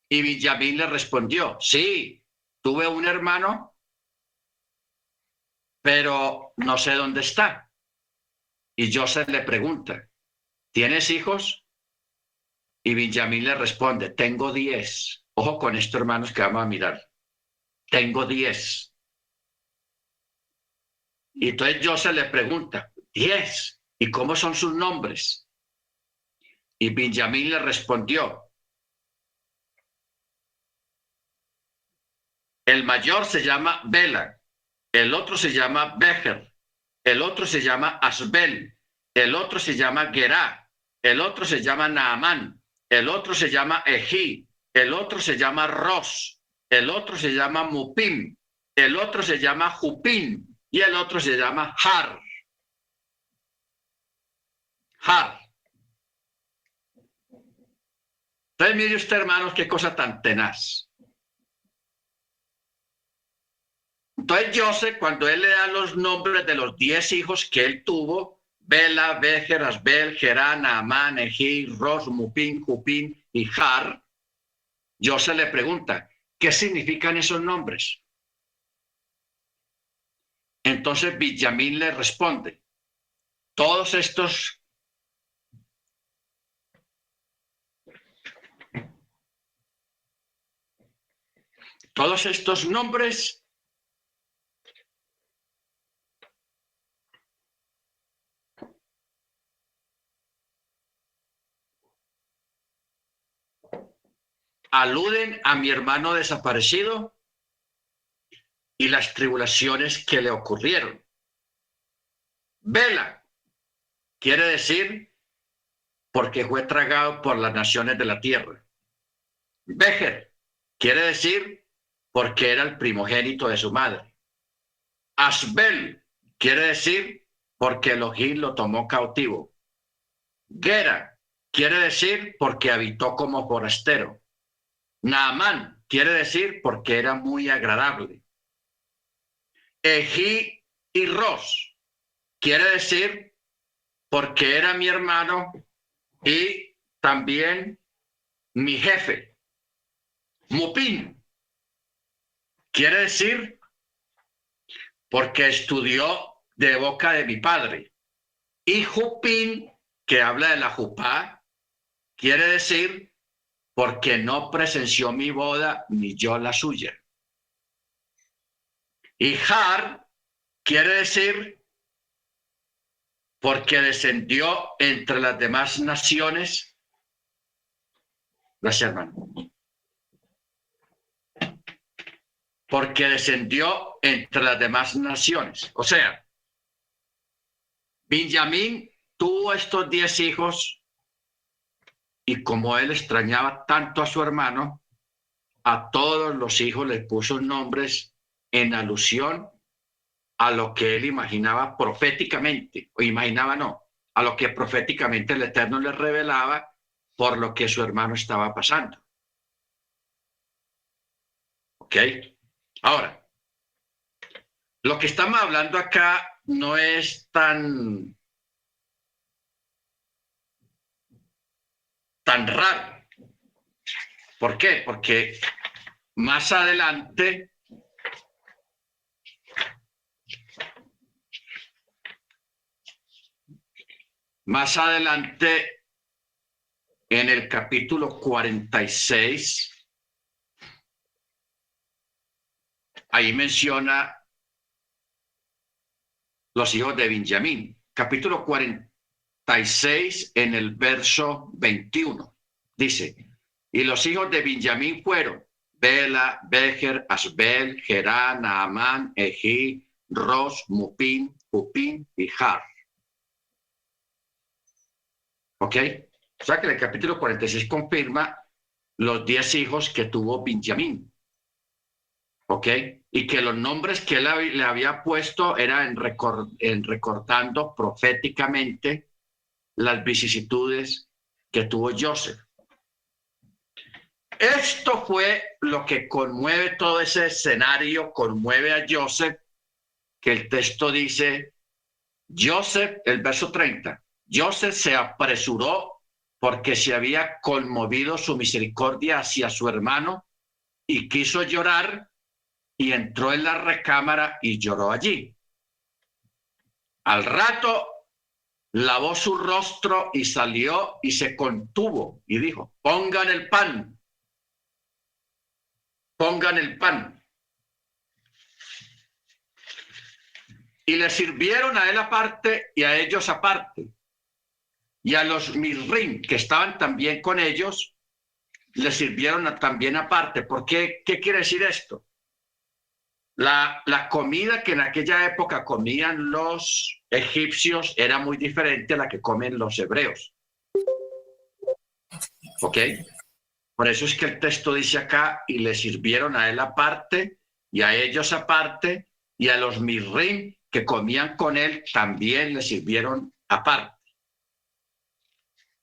Y Benjamín le respondió: sí, tuve un hermano, pero no sé dónde está. Y Joseph le pregunta: ¿tienes hijos? Y Benjamín le responde: tengo 10. Ojo con esto, hermanos, que vamos a mirar. Tengo 10. Y entonces Joseph le pregunta: 10. ¿Y cómo son sus nombres? Y Benjamín le respondió: el mayor se llama Bela, el otro se llama Becher, el otro se llama Asbel, el otro se llama Gerá, el otro se llama Naamán, el otro se llama Ejí, el otro se llama Ros, el otro se llama Mupim, el otro se llama Jupim y el otro se llama Har. Har. Entonces mire usted, hermanos, qué cosa tan tenaz. Entonces Joseph, cuando él le da los nombres de los 10 hijos que él tuvo, Bela, Becher, Asbel, Gerá, Naamán, Ejí, Ros, Mupim, Jupim y Har, Joseph le pregunta: ¿qué significan esos nombres? Entonces Benjamín le responde: todos estos nombres aluden a mi hermano desaparecido y las tribulaciones que le ocurrieron. Bela quiere decir porque fue tragado por las naciones de la tierra. Becher quiere decir porque era el primogénito de su madre. Asbel quiere decir porque Elohim lo tomó cautivo. Gera quiere decir porque habitó como forastero. Naamán quiere decir porque era muy agradable. Ejí y Ros quiere decir porque era mi hermano y también mi jefe. Mupim quiere decir porque estudió de boca de mi padre. Y Jupim, que habla de la Jupá, quiere decir porque no presenció mi boda ni yo la suya. Y Har quiere decir porque descendió entre las demás naciones. Gracias, hermano. Porque descendió entre las demás naciones. O sea, Benjamín tuvo estos 10 hijos y como él extrañaba tanto a su hermano, a todos los hijos les puso nombres en alusión a lo que él imaginaba proféticamente, o imaginaba no, a lo que proféticamente el Eterno le revelaba por lo que su hermano estaba pasando. ¿Ok? Ahora, lo que estamos hablando acá no es tan raro. ¿Por qué? Porque más adelante en el capítulo 46, ahí menciona los hijos de Benjamín. Capítulo 46 en el verso 21. Dice, y los hijos de Benjamín fueron Bela, Becher, Asbel, Gerá, Naamán, Ejí, Ros, Mupín, Hupín y Har. ¿Ok? O sea que el capítulo 46 confirma los 10 hijos que tuvo Benjamín. ¿Ok? Y que los nombres que él le había puesto eran recortando proféticamente las vicisitudes que tuvo Joseph. Esto fue lo que conmueve todo ese escenario, conmueve a Joseph, que el texto dice, Joseph, el verso 30, Joseph se apresuró porque se había conmovido su misericordia hacia su hermano y quiso llorar y entró en la recámara y lloró allí. Al rato lavó su rostro y salió y se contuvo y dijo, pongan el pan. Y le sirvieron a él aparte y a ellos aparte. Y a los mirrim que estaban también con ellos, le sirvieron también aparte. ¿Por qué? ¿Qué quiere decir esto? La comida que en aquella época comían los egipcios era muy diferente a la que comen los hebreos. ¿Ok? Por eso es que el texto dice acá, y le sirvieron a él aparte, y a ellos aparte, y a los mirrim que comían con él también le sirvieron aparte.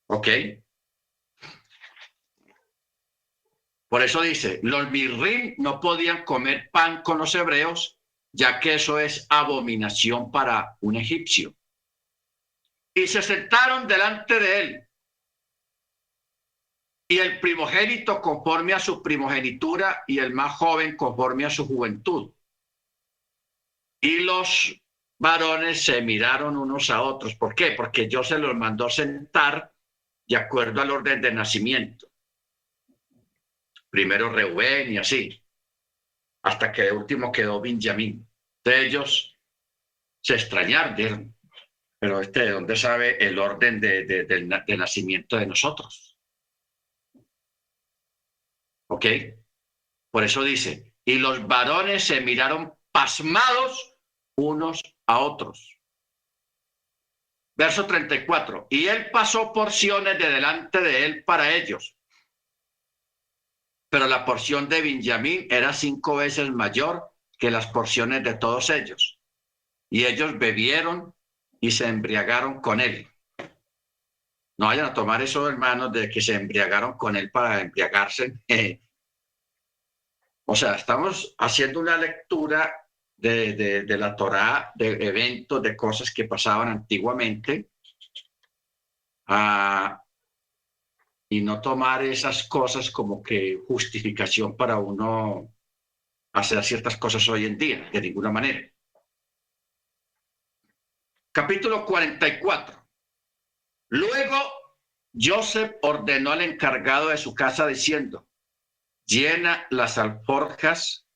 ¿Ok? Por eso dice, los mirrim no podían comer pan con los hebreos, ya que eso es abominación para un egipcio. Y se sentaron delante de él. Y el primogénito conforme a su primogenitura y el más joven conforme a su juventud. Y los varones se miraron unos a otros. ¿Por qué? Porque Dios se los mandó sentar de acuerdo al orden de nacimiento. Primero Reubén y así, hasta que de último quedó Benjamín. De ellos se extrañaron, pero ¿de dónde sabe el orden de nacimiento de nosotros? ¿Ok? Por eso dice, y los varones se miraron pasmados unos a otros. Verso 34, y él pasó porciones de delante de él para ellos, pero la porción de Benjamín era 5 veces mayor que las porciones de todos ellos. Y ellos bebieron y se embriagaron con él. No vayan a tomar eso, hermanos, de que se embriagaron con él para embriagarse. O sea, estamos haciendo una lectura de la Torá, de eventos, de cosas que pasaban antiguamente, y no tomar esas cosas como que justificación para uno hacer ciertas cosas hoy en día, de ninguna manera. Capítulo 44. Luego, Joseph ordenó al encargado de su casa diciendo, llena las alforjas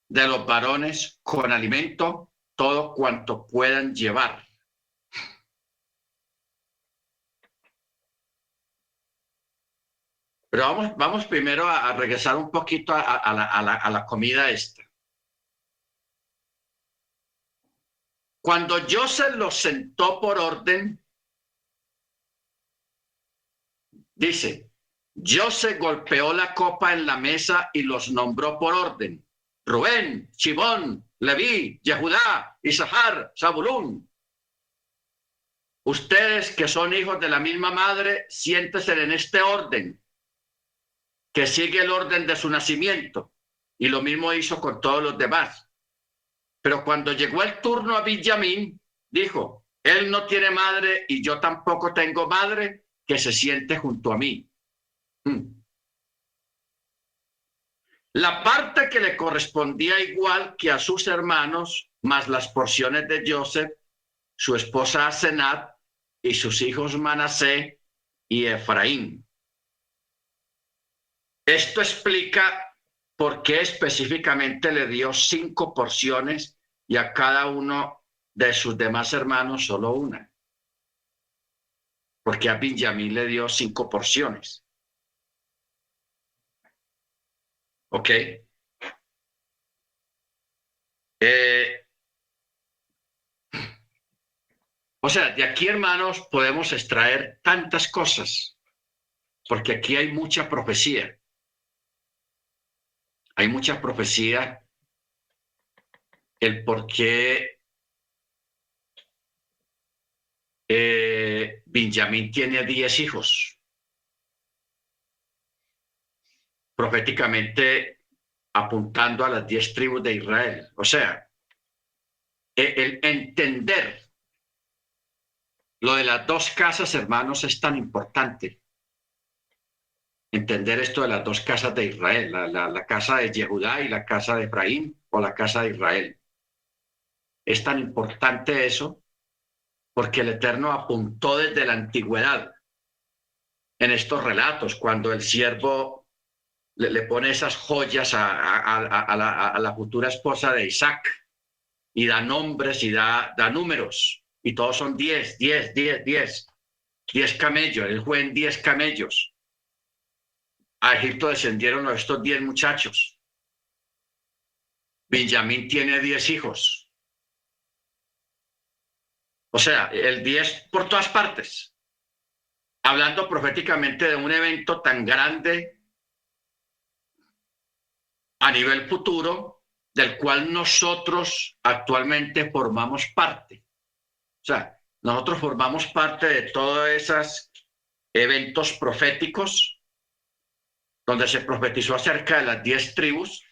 de los varones con alimento, todo cuanto puedan llevar. Pero vamos primero a regresar un poquito a la comida esta. Cuando Joseph los sentó por orden, dice, Joseph golpeó la copa en la mesa y los nombró por orden. Rubén, Shimón, Leví, Yehudá, Isahar, Zabulún. Ustedes que son hijos de la misma madre, siéntense en este orden, que sigue el orden de su nacimiento. Y lo mismo hizo con todos los demás. Pero cuando llegó el turno a Benjamín, dijo, él no tiene madre y yo tampoco tengo madre, que se siente junto a mí. La parte que le correspondía igual que a sus hermanos, más las porciones de Joseph, su esposa Asenat y sus hijos Manasé y Efraín. Esto explica por qué específicamente le dio 5 porciones y a cada uno de sus demás hermanos solo una. Porque a Benjamín le dio 5 porciones. ¿Ok? O sea, de aquí, hermanos, podemos extraer tantas cosas, porque aquí hay mucha profecía. Hay mucha profecía, el por qué Benjamín tiene 10 hijos. Proféticamente apuntando a las 10 tribus de Israel. O sea, el entender lo de las 2 casas, hermanos, es tan importante. Entender esto de las 2 casas de Israel, la casa de Yehudá y la casa de Efraín, o la casa de Israel. Es tan importante eso porque el Eterno apuntó desde la antigüedad en estos relatos, cuando el siervo le pone esas joyas a la futura esposa de Isaac y da nombres y da números, y todos son 10 camellos. Él fue en 10 camellos. A Egipto descendieron estos 10 muchachos. Benjamín tiene 10 hijos. O sea, el 10 por todas partes. Hablando proféticamente de un evento tan grande a nivel futuro, del cual nosotros actualmente formamos parte. O sea, nosotros formamos parte de todos esos eventos proféticos donde se profetizó acerca de las 10 tribus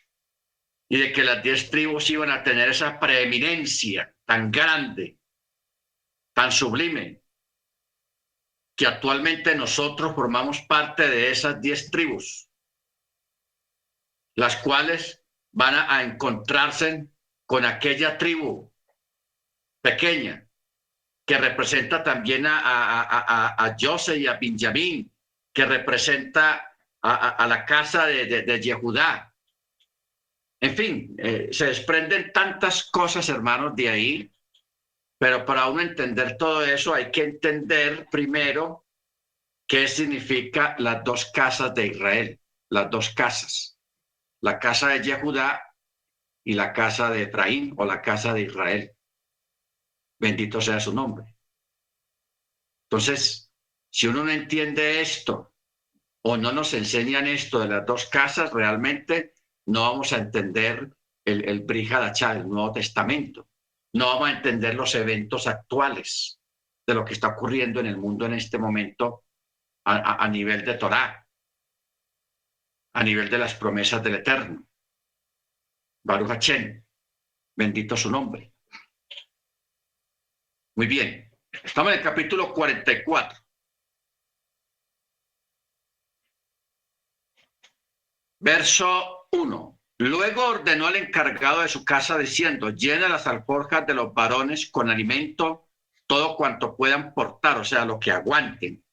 y de que las 10 tribus iban a tener esa preeminencia tan grande, tan sublime, que actualmente nosotros formamos parte de esas 10 tribus, las cuales van a encontrarse con aquella tribu pequeña que representa también a José y a Benjamín, que representa a la casa de Yehudá. En fin, se desprenden tantas cosas, hermanos, de ahí, pero para uno entender todo eso hay que entender primero qué significa las 2 casas de Israel, las 2 casas, la casa de Yehudá y la casa de Efraín, o la casa de Israel. Bendito sea su nombre. Entonces, si uno no entiende esto o no nos enseñan esto de las 2 casas, realmente no vamos a entender el Brit Hadashah, el Nuevo Testamento. No vamos a entender los eventos actuales de lo que está ocurriendo en el mundo en este momento a nivel de Torá, a nivel de las promesas del Eterno. Baruch Hashem, bendito su nombre. Muy bien, estamos en el capítulo 44. Verso 1. Luego ordenó al encargado de su casa diciendo, llena las alforjas de los varones con alimento, todo cuanto puedan portar, o sea, lo que aguanten.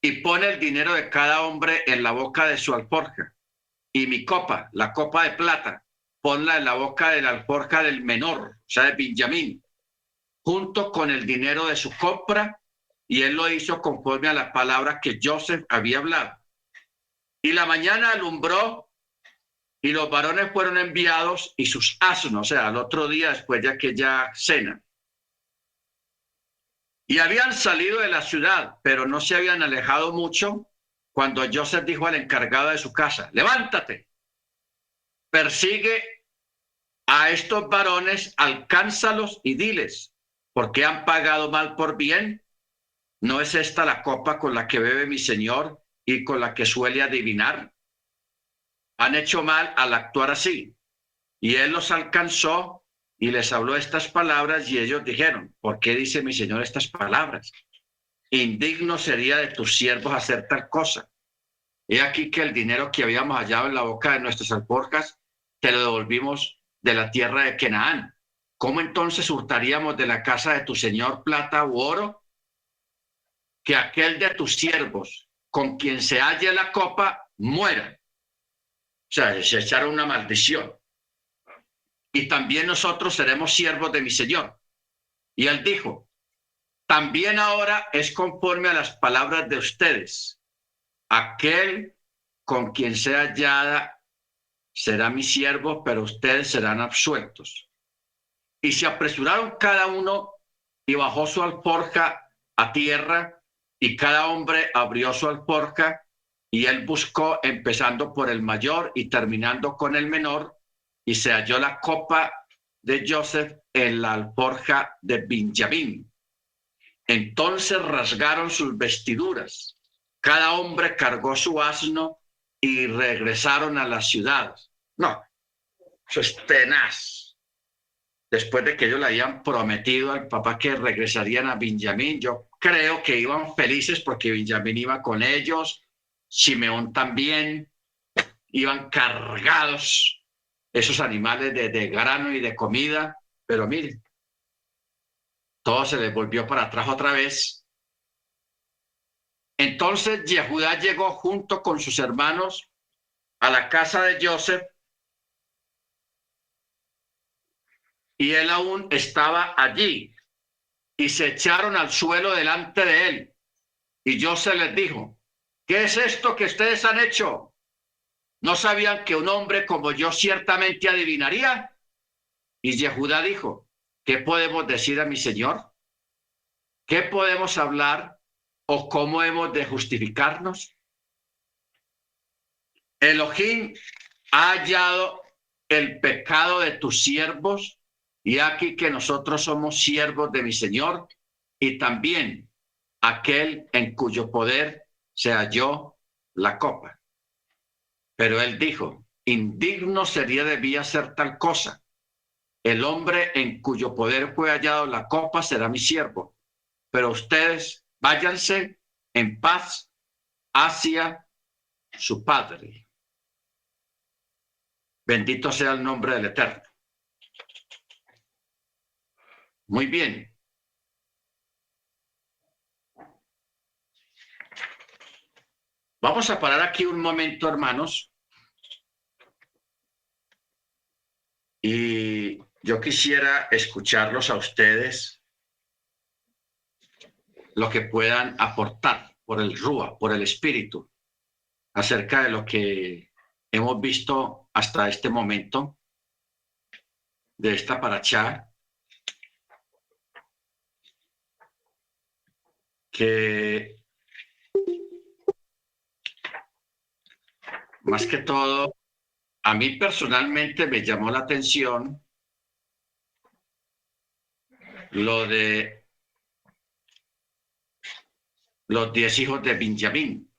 Y pone el dinero de cada hombre en la boca de su alforja. Y mi copa, la copa de plata, ponla en la boca de la alforja del menor, o sea, de Benjamín, junto con el dinero de su compra, y él lo hizo conforme a la palabra que Joseph había hablado. Y la mañana alumbró, y los varones fueron enviados, y sus asnos, o sea, al otro día después de aquella cena. Y habían salido de la ciudad, pero no se habían alejado mucho, cuando Joseph dijo al encargado de su casa: levántate, persigue a estos varones, alcánzalos y diles: ¿por qué han pagado mal por bien? ¿No es esta la copa con la que bebe mi señor y con la que suele adivinar? Han hecho mal al actuar así. Y él los alcanzó y les habló estas palabras, y ellos dijeron: ¿por qué dice mi señor estas palabras? Indigno sería de tus siervos hacer tal cosa. He aquí que el dinero que habíamos hallado en la boca de nuestras alforjas te lo devolvimos de la tierra de Canaán. ¿Cómo entonces hurtaríamos de la casa de tu señor plata u oro? Que aquel de tus siervos con quien se halle la copa muera. O sea, se echaron una maldición. Y también nosotros seremos siervos de mi señor. Y él dijo: también ahora es conforme a las palabras de ustedes. Aquel con quien sea hallada será mi siervo, pero ustedes serán absueltos. Y se apresuraron cada uno y bajó su alforja a tierra, y cada hombre abrió su alforja, y él buscó, empezando por el mayor y terminando con el menor, y se halló la copa de Joseph en la alforja de Benjamín. Entonces rasgaron sus vestiduras, cada hombre cargó su asno, y regresaron a la ciudad. No, eso es tenaz. Después de que ellos le habían prometido al papá que regresarían a Benjamín, yo creo que iban felices porque Benjamín iba con ellos, Simeón también, iban cargados esos animales de grano y de comida, pero miren, todo se les volvió para atrás otra vez. Entonces Yehudá llegó junto con sus hermanos a la casa de Joseph, y él aún estaba allí, y se echaron al suelo delante de él. Y Joseph les dijo: ¿qué es esto que ustedes han hecho? ¿No sabían que un hombre como yo ciertamente adivinaría? Y Yehudá dijo: ¿qué podemos decir a mi señor? ¿Qué podemos hablar, o cómo hemos de justificarnos? Elohim ha hallado el pecado de tus siervos, y aquí que nosotros somos siervos de mi señor, y también aquel en cuyo poder se halló la copa. Pero él dijo: indigno sería de mí hacer tal cosa. El hombre en cuyo poder fue hallado la copa será mi siervo, pero ustedes váyanse en paz hacia su padre. Bendito sea el nombre del Eterno. Muy bien. Vamos a parar aquí un momento, hermanos, y yo quisiera escucharlos a ustedes, lo que puedan aportar por el Rúa, por el Espíritu, acerca de lo que hemos visto hasta este momento de esta parachá, que más que todo, a mí personalmente me llamó la atención lo de los 10 hijos de Benjamín.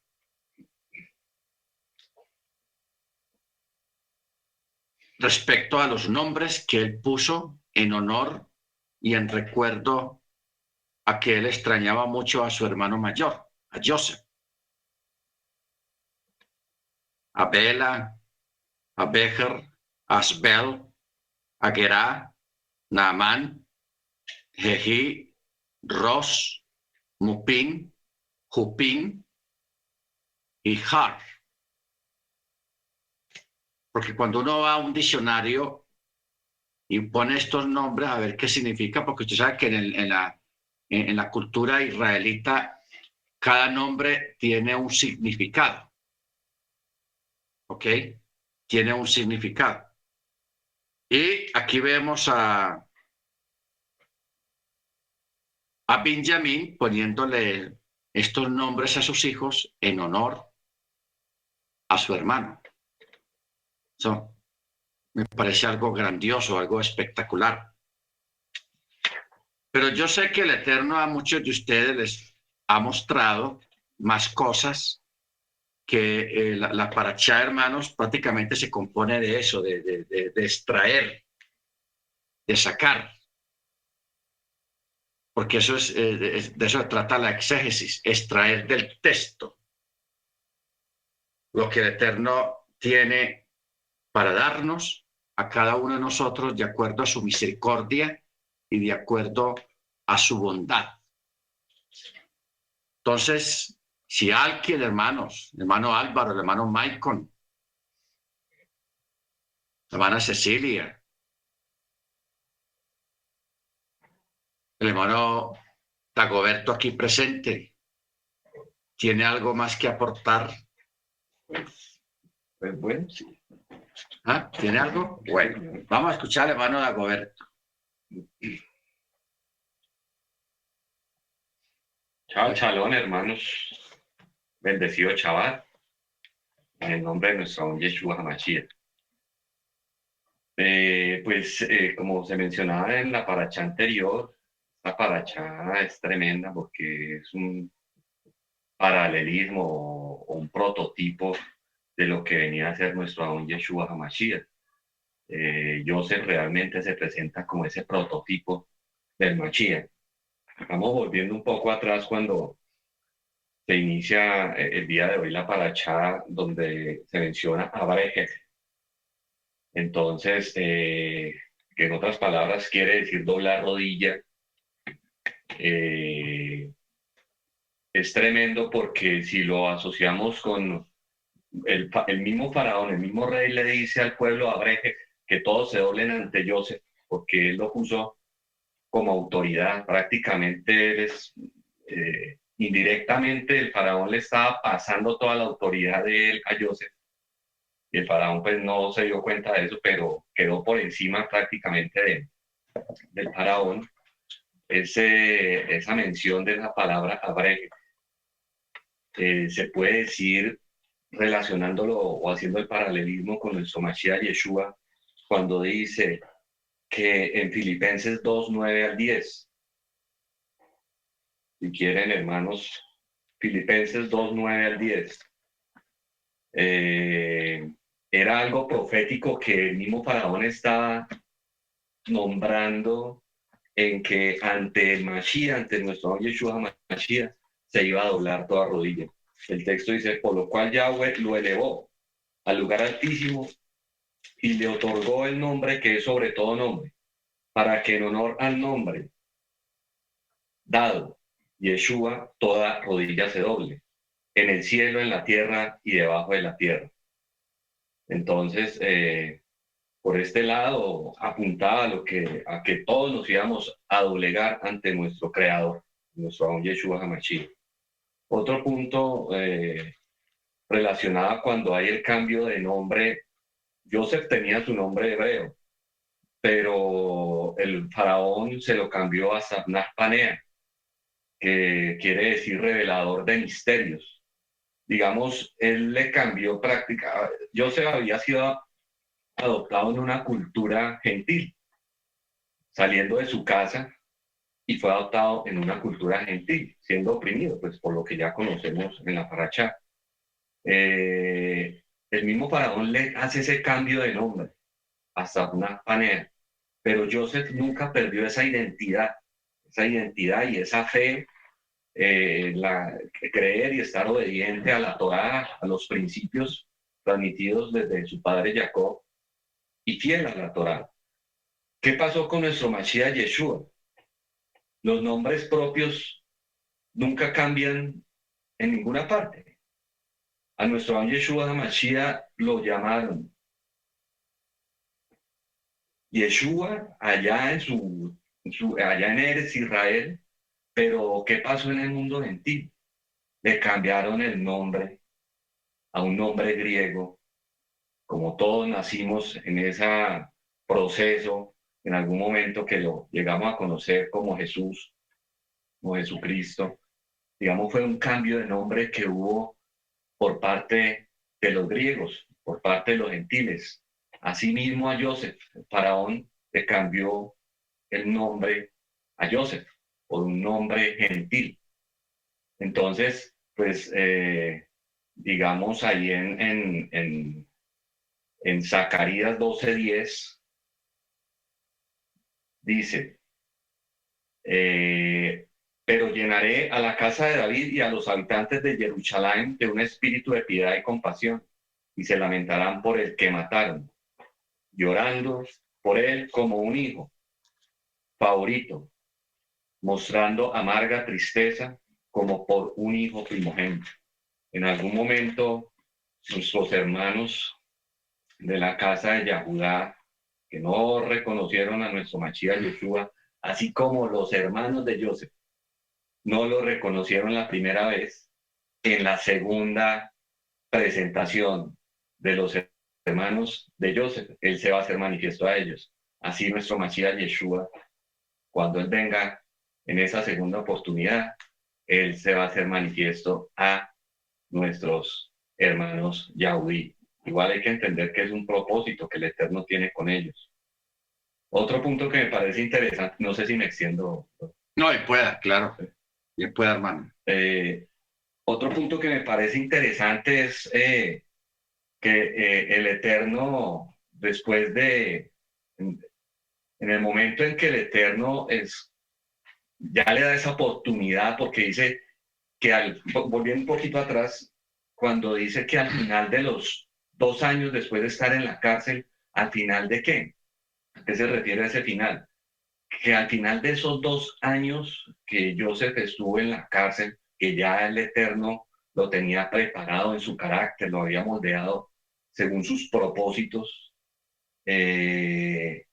Respecto a los nombres que él puso en honor y en recuerdo a que él extrañaba mucho a su hermano mayor, a Joseph, a Bela, a Becher, a Asbel, a Gerá, Naamán, Jehi, Ros, Mupim, Jupim y Har. Porque cuando uno va a un diccionario y pone estos nombres a ver qué significa, porque usted sabe que en la cultura israelita cada nombre tiene un significado, ¿ok? Tiene un significado. Y aquí vemos a Benjamín poniéndole estos nombres a sus hijos en honor a su hermano. Eso me parece algo grandioso, algo espectacular. Pero yo sé que el Eterno a muchos de ustedes les ha mostrado más cosas que la parachá, hermanos, prácticamente se compone de eso, de extraer, de sacar, porque eso de eso trata la exégesis, extraer del texto lo que el Eterno tiene para darnos a cada uno de nosotros de acuerdo a su misericordia y de acuerdo a su bondad. Entonces, si alguien, hermanos, el hermano Álvaro, el hermano Maicon, la hermana Cecilia, el hermano Dagoberto aquí presente, ¿tiene algo más que aportar? Pues bueno, sí. ¿Ah? ¿Tiene algo? Bueno, vamos a escuchar al hermano Dagoberto. Chao, chalón, hermanos. Bendecido Shabbat. En el nombre de nuestro Yeshua HaMashiach. Como se mencionaba en la paracha anterior, esta paracha es tremenda porque es un paralelismo o un prototipo de lo que venía a ser nuestro Adón Yeshua HaMashiach. Yosef realmente se presenta como ese prototipo del Mashiach. Estamos volviendo un poco atrás cuando se inicia el día de hoy la paracha donde se menciona a Brejet. Entonces, que en otras palabras quiere decir doblar rodilla. Eh, es tremendo porque si lo asociamos con el mismo faraón, el mismo rey le dice al pueblo a Brejet que todos se doblen ante Yosef, porque él lo puso como autoridad. Prácticamente él es, indirectamente el faraón le estaba pasando toda la autoridad de él a Yosef. Y el faraón pues no se dio cuenta de eso, pero quedó por encima prácticamente del faraón. Esa mención de la palabra abre, se puede decir relacionándolo o haciendo el paralelismo con nuestro Mashiach Yeshua, cuando dice que en Filipenses 2, 9 al 10, si quieren hermanos, Filipenses 2, 9 al 10, era algo profético que el mismo faraón estaba nombrando en que ante el Mashiach, ante nuestro Yeshua Mashiach, se iba a doblar toda rodilla. El texto dice, por lo cual Yahweh lo elevó al lugar altísimo y le otorgó el nombre que es sobre todo nombre, para que en honor al nombre dado Yeshua toda rodilla se doble, en el cielo, en la tierra y debajo de la tierra. Entonces, por este lado apuntaba a que todos nos íbamos a doblegar ante nuestro Creador, nuestro Adón Yeshua HaMashiach. Otro punto relacionado cuando hay el cambio de nombre. Joseph tenía su nombre hebreo, pero el faraón se lo cambió a Sabnah Panea, que quiere decir revelador de misterios. Digamos, él le cambió práctica. Joseph había sido adoptado en una cultura gentil, saliendo de su casa, y fue adoptado en una cultura gentil, siendo oprimido, pues por lo que ya conocemos en la paracha. El mismo faraón le hace ese cambio de nombre hasta una panera, pero Joseph nunca perdió esa identidad y esa fe, creer y estar obediente a la Torá, a los principios transmitidos desde su padre Jacob y fiel a la Torá. ¿Qué pasó con nuestro Mashiach Yeshua? Los nombres propios nunca cambian en ninguna parte. A nuestro Yeshua Mashiach lo llamaron Yeshua allá allá en Eretz Israel, pero ¿qué pasó en el mundo gentil? Le cambiaron el nombre a un nombre griego, como todos nacimos en ese proceso, en algún momento que lo llegamos a conocer como Jesús, como Jesucristo. Digamos, fue un cambio de nombre que hubo por parte de los griegos, por parte de los gentiles. Asimismo a Joseph, el faraón le cambió el nombre a Joseph por un nombre gentil. Entonces, pues, digamos, ahí en Zacarías 12:10 dice, eh, pero llenaré a la casa de David y a los habitantes de Jerusalén de un espíritu de piedad y compasión, y se lamentarán por el que mataron, llorando por él como un hijo favorito, mostrando amarga tristeza como por un hijo primogénito. En algún momento, nuestros hermanos de la casa de Yahudá, que no reconocieron a nuestro Mashiach Yeshua, así como los hermanos de Joseph, no lo reconocieron la primera vez, en la segunda presentación de los hermanos de Joseph, él se va a hacer manifiesto a ellos. Así nuestro Mashiach Yeshua, cuando él venga en esa segunda oportunidad, él se va a hacer manifiesto a nuestros hermanos Yahudí. Igual hay que entender que es un propósito que el Eterno tiene con ellos. Otro punto que me parece interesante, no sé si me extiendo. No, y pueda, claro. Y pueda, hermano. Otro punto que me parece interesante es que el Eterno, después en el momento en que el Eterno ya le da esa oportunidad, porque dice que volviendo un poquito atrás, cuando dice que al final de los 2 años después de estar en la cárcel, ¿al final de qué? ¿A qué se refiere a ese final? Que al final de esos 2 años que Joseph estuvo en la cárcel, que ya el Eterno lo tenía preparado en su carácter, lo había moldeado según sus propósitos, en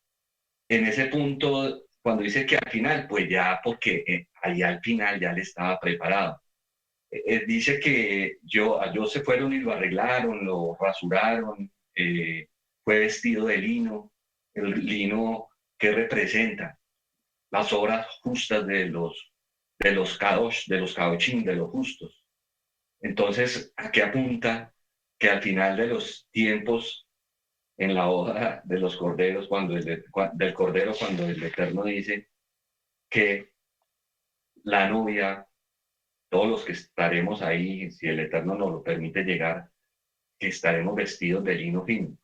ese punto, cuando dice que al final, pues ya porque ahí al final ya le estaba preparado. Dice que a Joseph fueron y lo arreglaron, lo rasuraron, fue vestido de lino, el lino que representa las obras justas de los kadosh, de los kadoshim, de los justos. Entonces, ¿a qué apunta? Que al final de los tiempos, en la hoja de los corderos, del cordero, cuando el Eterno dice que la novia, todos los que estaremos ahí, si el Eterno nos lo permite llegar, que estaremos vestidos de lino fino.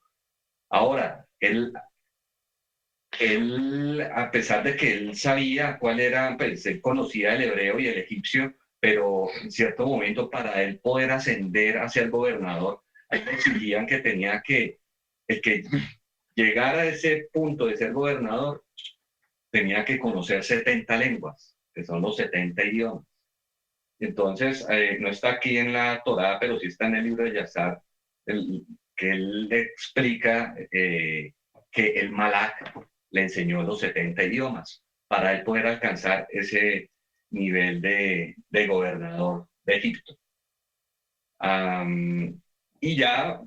Ahora, a pesar de que él sabía cuál era, pues él conocía el hebreo y el egipcio, pero en cierto momento para él poder ascender a ser gobernador, ahí le exigían que el que llegara a ese punto de ser gobernador, tenía que conocer 70 lenguas, que son los 70 idiomas. Entonces, no está aquí en la Torá, pero sí está en el libro de Yazar, que él le explica que el Malak le enseñó los 70 idiomas para él poder alcanzar ese nivel de gobernador de Egipto. Y ya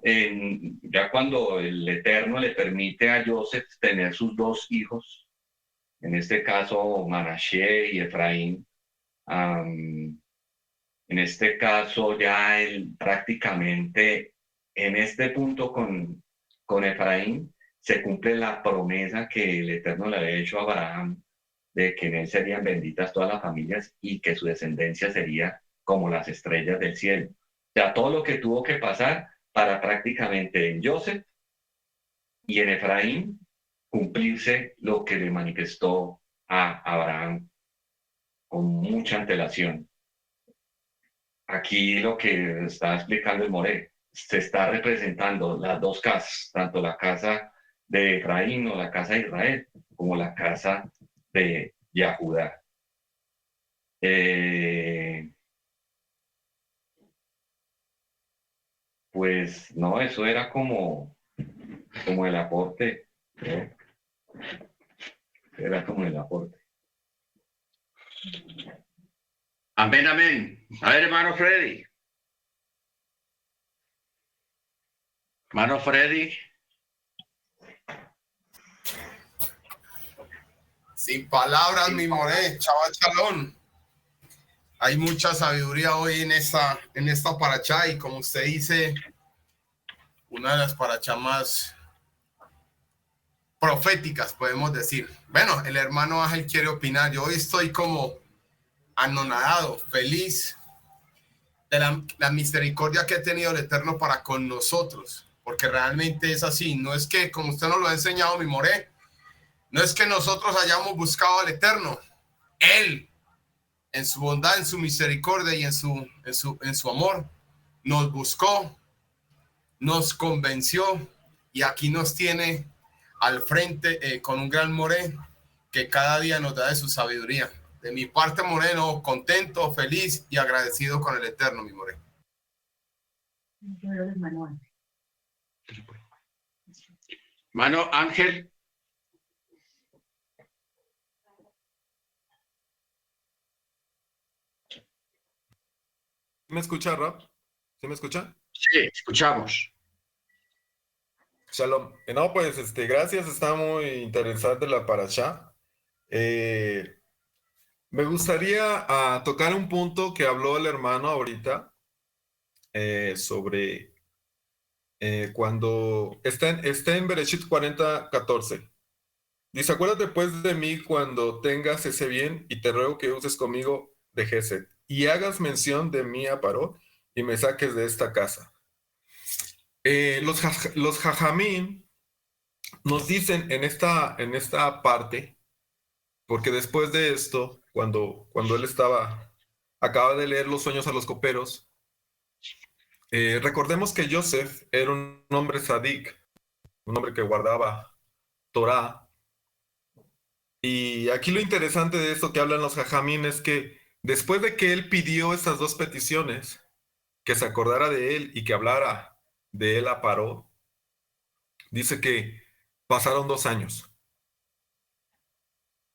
cuando el Eterno le permite a Joseph tener sus 2 hijos, en este caso Manashe y Efraín, en este caso ya él prácticamente en este punto con Efraín se cumple la promesa que el Eterno le había hecho a Abraham de que en él serían benditas todas las familias y que su descendencia sería como las estrellas del cielo. O sea, todo lo que tuvo que pasar para prácticamente en Joseph y en Efraín cumplirse lo que le manifestó a Abraham con mucha antelación. Aquí lo que está explicando el More, se está representando las dos casas, tanto la casa de Efraín o la casa de Israel, como la casa de Yahudá. Pues no, eso era como el aporte, ¿no? Era como el aporte. Amén, amén. A ver, hermano Freddy. Hermano Freddy. Sin palabras, mi Moré, chaval chalón. Hay mucha sabiduría hoy en esta parachá y como usted dice, una de las parachá más proféticas, podemos decir. Bueno, el hermano Ángel quiere opinar. Yo hoy estoy como anonadado, feliz de la misericordia que ha tenido el Eterno para con nosotros, porque realmente es así. No es que, como usted nos lo ha enseñado, mi Moré, no es que nosotros hayamos buscado al Eterno. Él, en su bondad, en su misericordia y en su amor, nos buscó, nos convenció y aquí nos tiene al frente con un gran Moré que cada día nos da de su sabiduría. De mi parte, Moreno, contento, feliz y agradecido con el Eterno, mi Moré. Hermano Ángel. ¿Me escucha, Rob? ¿Sí me escucha? Sí, escuchamos. Shalom. No, pues, gracias, está muy interesante la parashá. Me gustaría tocar un punto que habló el hermano ahorita sobre cuando está en Bereshit 40:14. Dice, acuérdate pues de mí cuando tengas ese bien y te ruego que uses conmigo de Gesed y hagas mención de mí a Paró y me saques de esta casa. Los Jajamín nos dicen en esta parte, porque después de esto, cuando él acaba de leer los sueños a los coperos, recordemos que Joseph era un hombre sadik, un hombre que guardaba Torah. Y aquí lo interesante de esto que hablan los Jajamín es que después de que él pidió estas dos peticiones, que se acordara de él y que hablara de él a Paró, dice que pasaron 2 años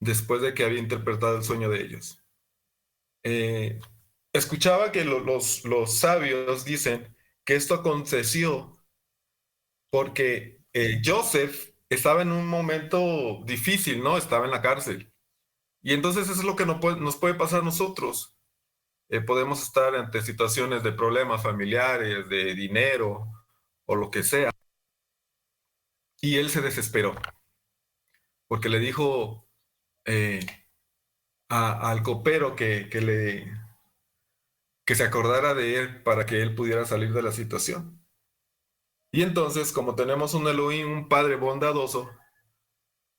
después de que había interpretado el sueño de ellos. Escuchaba que los sabios dicen que esto aconteció porque Joseph estaba en un momento difícil, ¿no? Estaba en la cárcel. Y entonces eso es lo que nos puede pasar a nosotros. Podemos estar ante situaciones de problemas familiares, de dinero o lo que sea. Y él se desesperó porque le dijo al copero que se acordara de él para que él pudiera salir de la situación. Y entonces, como tenemos un Elohim, un Padre bondadoso,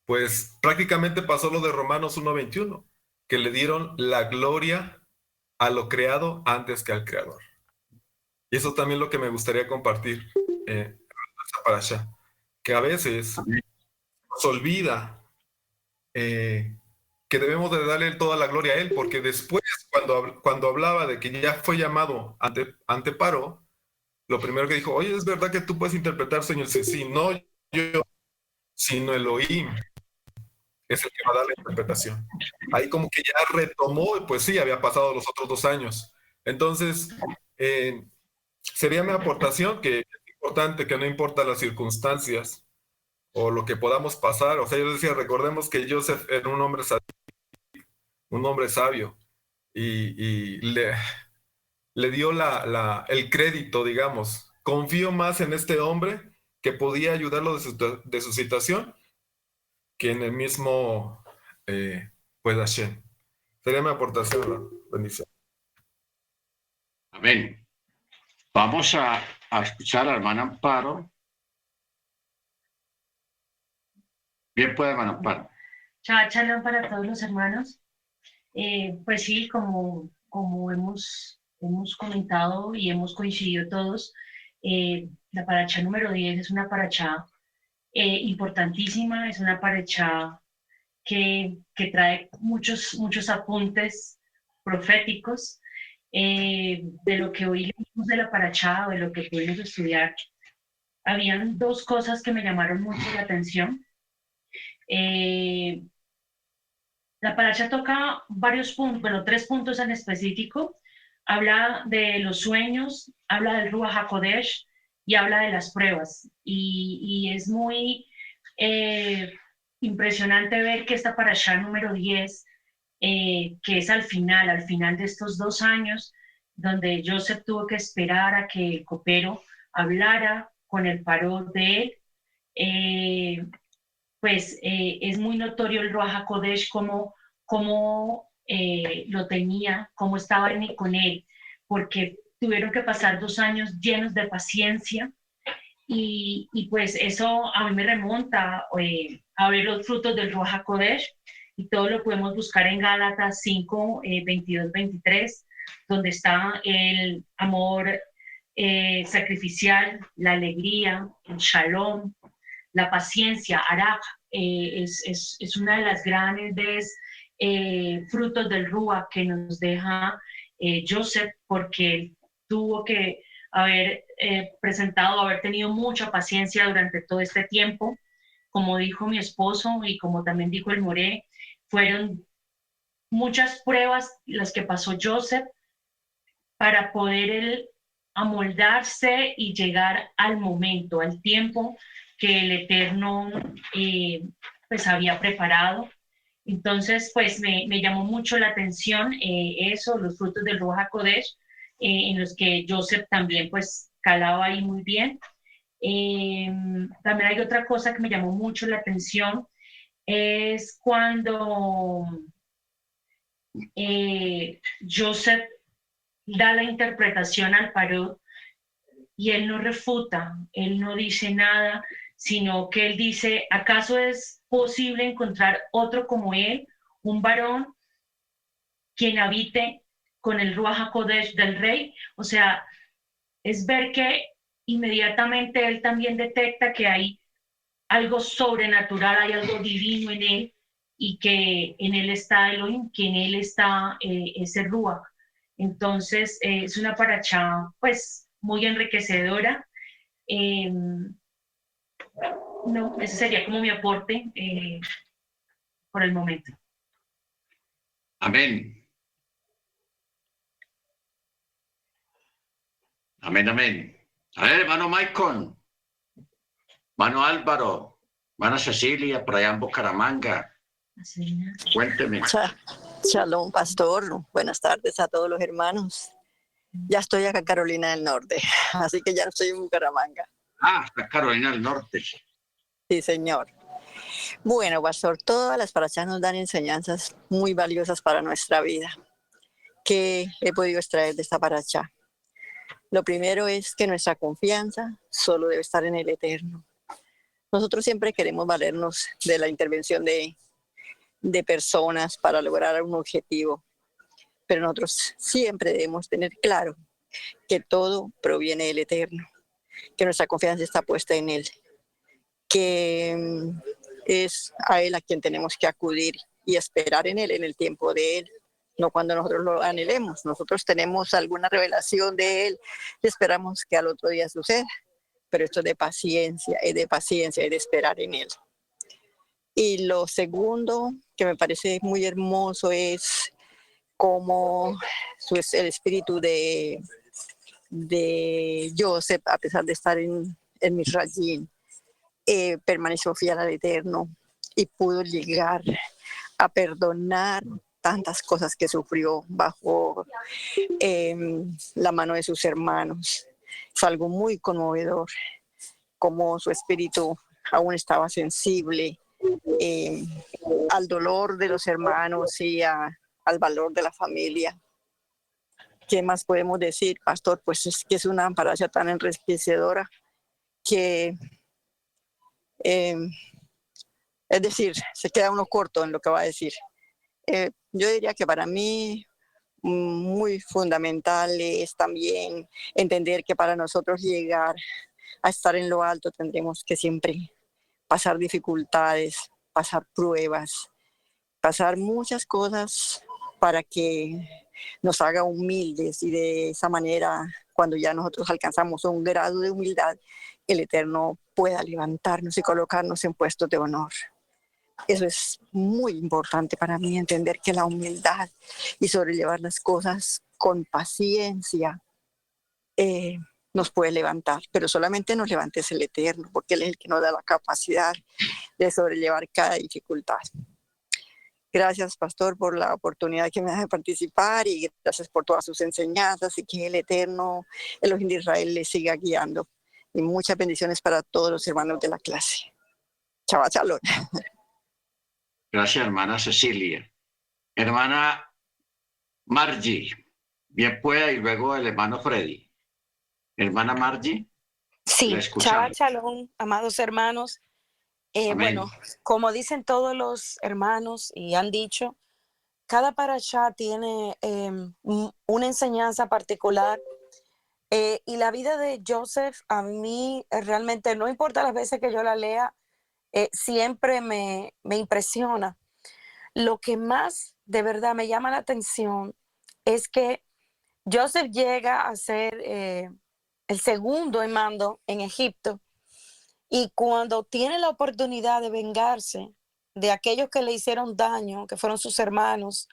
pues prácticamente pasó lo de Romanos 1:21, que le dieron la gloria a lo creado antes que al Creador. Y eso también es lo que me gustaría compartir para allá, que a veces nos olvida que debemos de darle toda la gloria a Él, porque después, cuando hablaba de que ya fue llamado ante Paró, lo primero que dijo, oye, ¿es verdad que tú puedes interpretar sueños? Sí, no yo, sino Elohim es el que va a dar la interpretación. Ahí como que ya retomó, pues sí, había pasado los otros 2 años. Entonces, sería mi aportación que es importante que no importa las circunstancias o lo que podamos pasar. O sea, yo decía, recordemos que Joseph era un hombre sabio y le dio el crédito, digamos. Confío más en este hombre que podía ayudarlo de su situación que en el mismo pues Hashem. Sería mi aportación, ¿no? Bendición. Amén. Vamos a escuchar a la hermana Amparo. Bien puede, hermana Amparo. Shalom para todos los hermanos. Pues sí, como hemos comentado y hemos coincidido todos, la paracha número 10 es una paracha importantísima, es una paracha que trae muchos apuntes proféticos de lo que hoy leímos de la paracha o de lo que pudimos estudiar. Habían 2 cosas que me llamaron mucho la atención. La parasha toca varios puntos, bueno, 3 puntos en específico. Habla de los sueños, habla del Ruach HaKodesh y habla de las pruebas. Y es muy impresionante ver que esta parasha número 10, que es al final de estos 2 años, donde Joseph tuvo que esperar a que el copero hablara con el paró de él, es muy notorio el Ruach HaKodesh, cómo lo tenía, cómo estaba con él, porque tuvieron que pasar 2 años llenos de paciencia, y pues eso a mí me remonta a ver los frutos del Ruach HaKodesh, y todo lo podemos buscar en Gálatas 5, 22, 23, donde está el amor sacrificial, la alegría, el shalom, la paciencia, Araj, es una de las grandes frutos del Ruach que nos deja Joseph, porque él tuvo que haber haber tenido mucha paciencia durante todo este tiempo. Como dijo mi esposo y como también dijo el Moré, fueron muchas pruebas las que pasó Joseph para poder él amoldarse y llegar al momento, al tiempo que el Eterno pues había preparado. Entonces, pues me llamó mucho la atención eso, los frutos del Ruach HaKodesh, en los que Joseph también pues calaba ahí muy bien. También hay otra cosa que me llamó mucho la atención, es cuando Joseph da la interpretación al paró y él no refuta, él no dice nada, sino que él dice, ¿acaso es posible encontrar otro como él, un varón quien habite con el Ruach HaKodesh del rey? O sea, es ver que inmediatamente él también detecta que hay algo sobrenatural, hay algo divino en él, y que en él está Elohim, que en él está ese Ruach. Entonces, es una parachá, pues, muy enriquecedora. No, ese sería como mi aporte por el momento. Amén. Amén, amén. A ver, hermano Maicon, hermano Álvaro, hermana Cecilia, por allá en Bucaramanga. Cuénteme. Shalom, pastor. Buenas tardes a todos los hermanos. Ya estoy acá en Carolina del Norte, así que ya no estoy en Bucaramanga. Ah, está Carolina del Norte. Sí, señor. Bueno, pastor, todas las parashas nos dan enseñanzas muy valiosas para nuestra vida. ¿Qué he podido extraer de esta parashá? Lo primero es que nuestra confianza solo debe estar en el Eterno. Nosotros siempre queremos valernos de la intervención de personas para lograr un objetivo, pero nosotros siempre debemos tener claro que todo proviene del Eterno, que nuestra confianza está puesta en Él, que es a Él a quien tenemos que acudir y esperar en Él, en el tiempo de Él, no cuando nosotros lo anhelemos. Nosotros tenemos alguna revelación de Él y esperamos que al otro día suceda, pero esto es de paciencia, es de esperar en Él. Y lo segundo que me parece muy hermoso es cómo el espíritu de Joseph, a pesar de estar en Misrayim, permaneció fiel al Eterno y pudo llegar a perdonar tantas cosas que sufrió bajo la mano de sus hermanos. Es algo muy conmovedor, como su espíritu aún estaba sensible al dolor de los hermanos y al valor de la familia. ¿Qué más podemos decir, pastor? Pues es que es una parasha tan enriquecedora que, es decir, se queda uno corto en lo que va a decir. Yo diría que para mí muy fundamental es también entender que para nosotros llegar a estar en lo alto tendremos que siempre pasar dificultades, pasar pruebas, pasar muchas cosas para que nos haga humildes, y de esa manera, cuando ya nosotros alcanzamos un grado de humildad, el Eterno pueda levantarnos y colocarnos en puestos de honor. Eso es muy importante para mí, entender que la humildad y sobrellevar las cosas con paciencia eh, nos puede levantar, pero solamente nos levanta es el Eterno, porque Él es el que nos da la capacidad de sobrellevar cada dificultad. Gracias, pastor, por la oportunidad que me da de participar y gracias por todas sus enseñanzas y que el Eterno, Elohim de Israel, le siga guiando. Y muchas bendiciones para todos los hermanos de la clase. Shabbat Shalom. Gracias, hermana Cecilia. Hermana Margie, bien pueda, y luego el hermano Freddy. Hermana Margie, Sí, la escuchamos. Shabbat Shalom, amados hermanos. Amén. Bueno, como dicen todos los hermanos y han dicho, cada parashá tiene una enseñanza particular. Y la vida de Joseph, a mí realmente, no importa las veces que yo la lea, siempre me impresiona. Lo que más de verdad me llama la atención es que Joseph llega a ser el segundo en mando en Egipto, y cuando tiene la oportunidad de vengarse de aquellos que le hicieron daño, que fueron sus hermanos,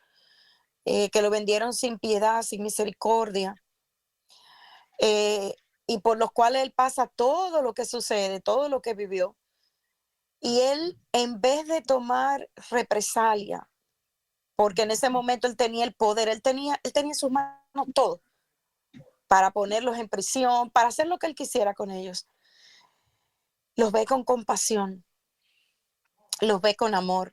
que lo vendieron sin piedad, sin misericordia, y por los cuales él pasa todo lo que sucede, todo lo que vivió, y él, en vez de tomar represalia, porque en ese momento él tenía el poder, él tenía en sus manos todo para ponerlos en prisión, para hacer lo que él quisiera con ellos. Los ve con compasión, los ve con amor.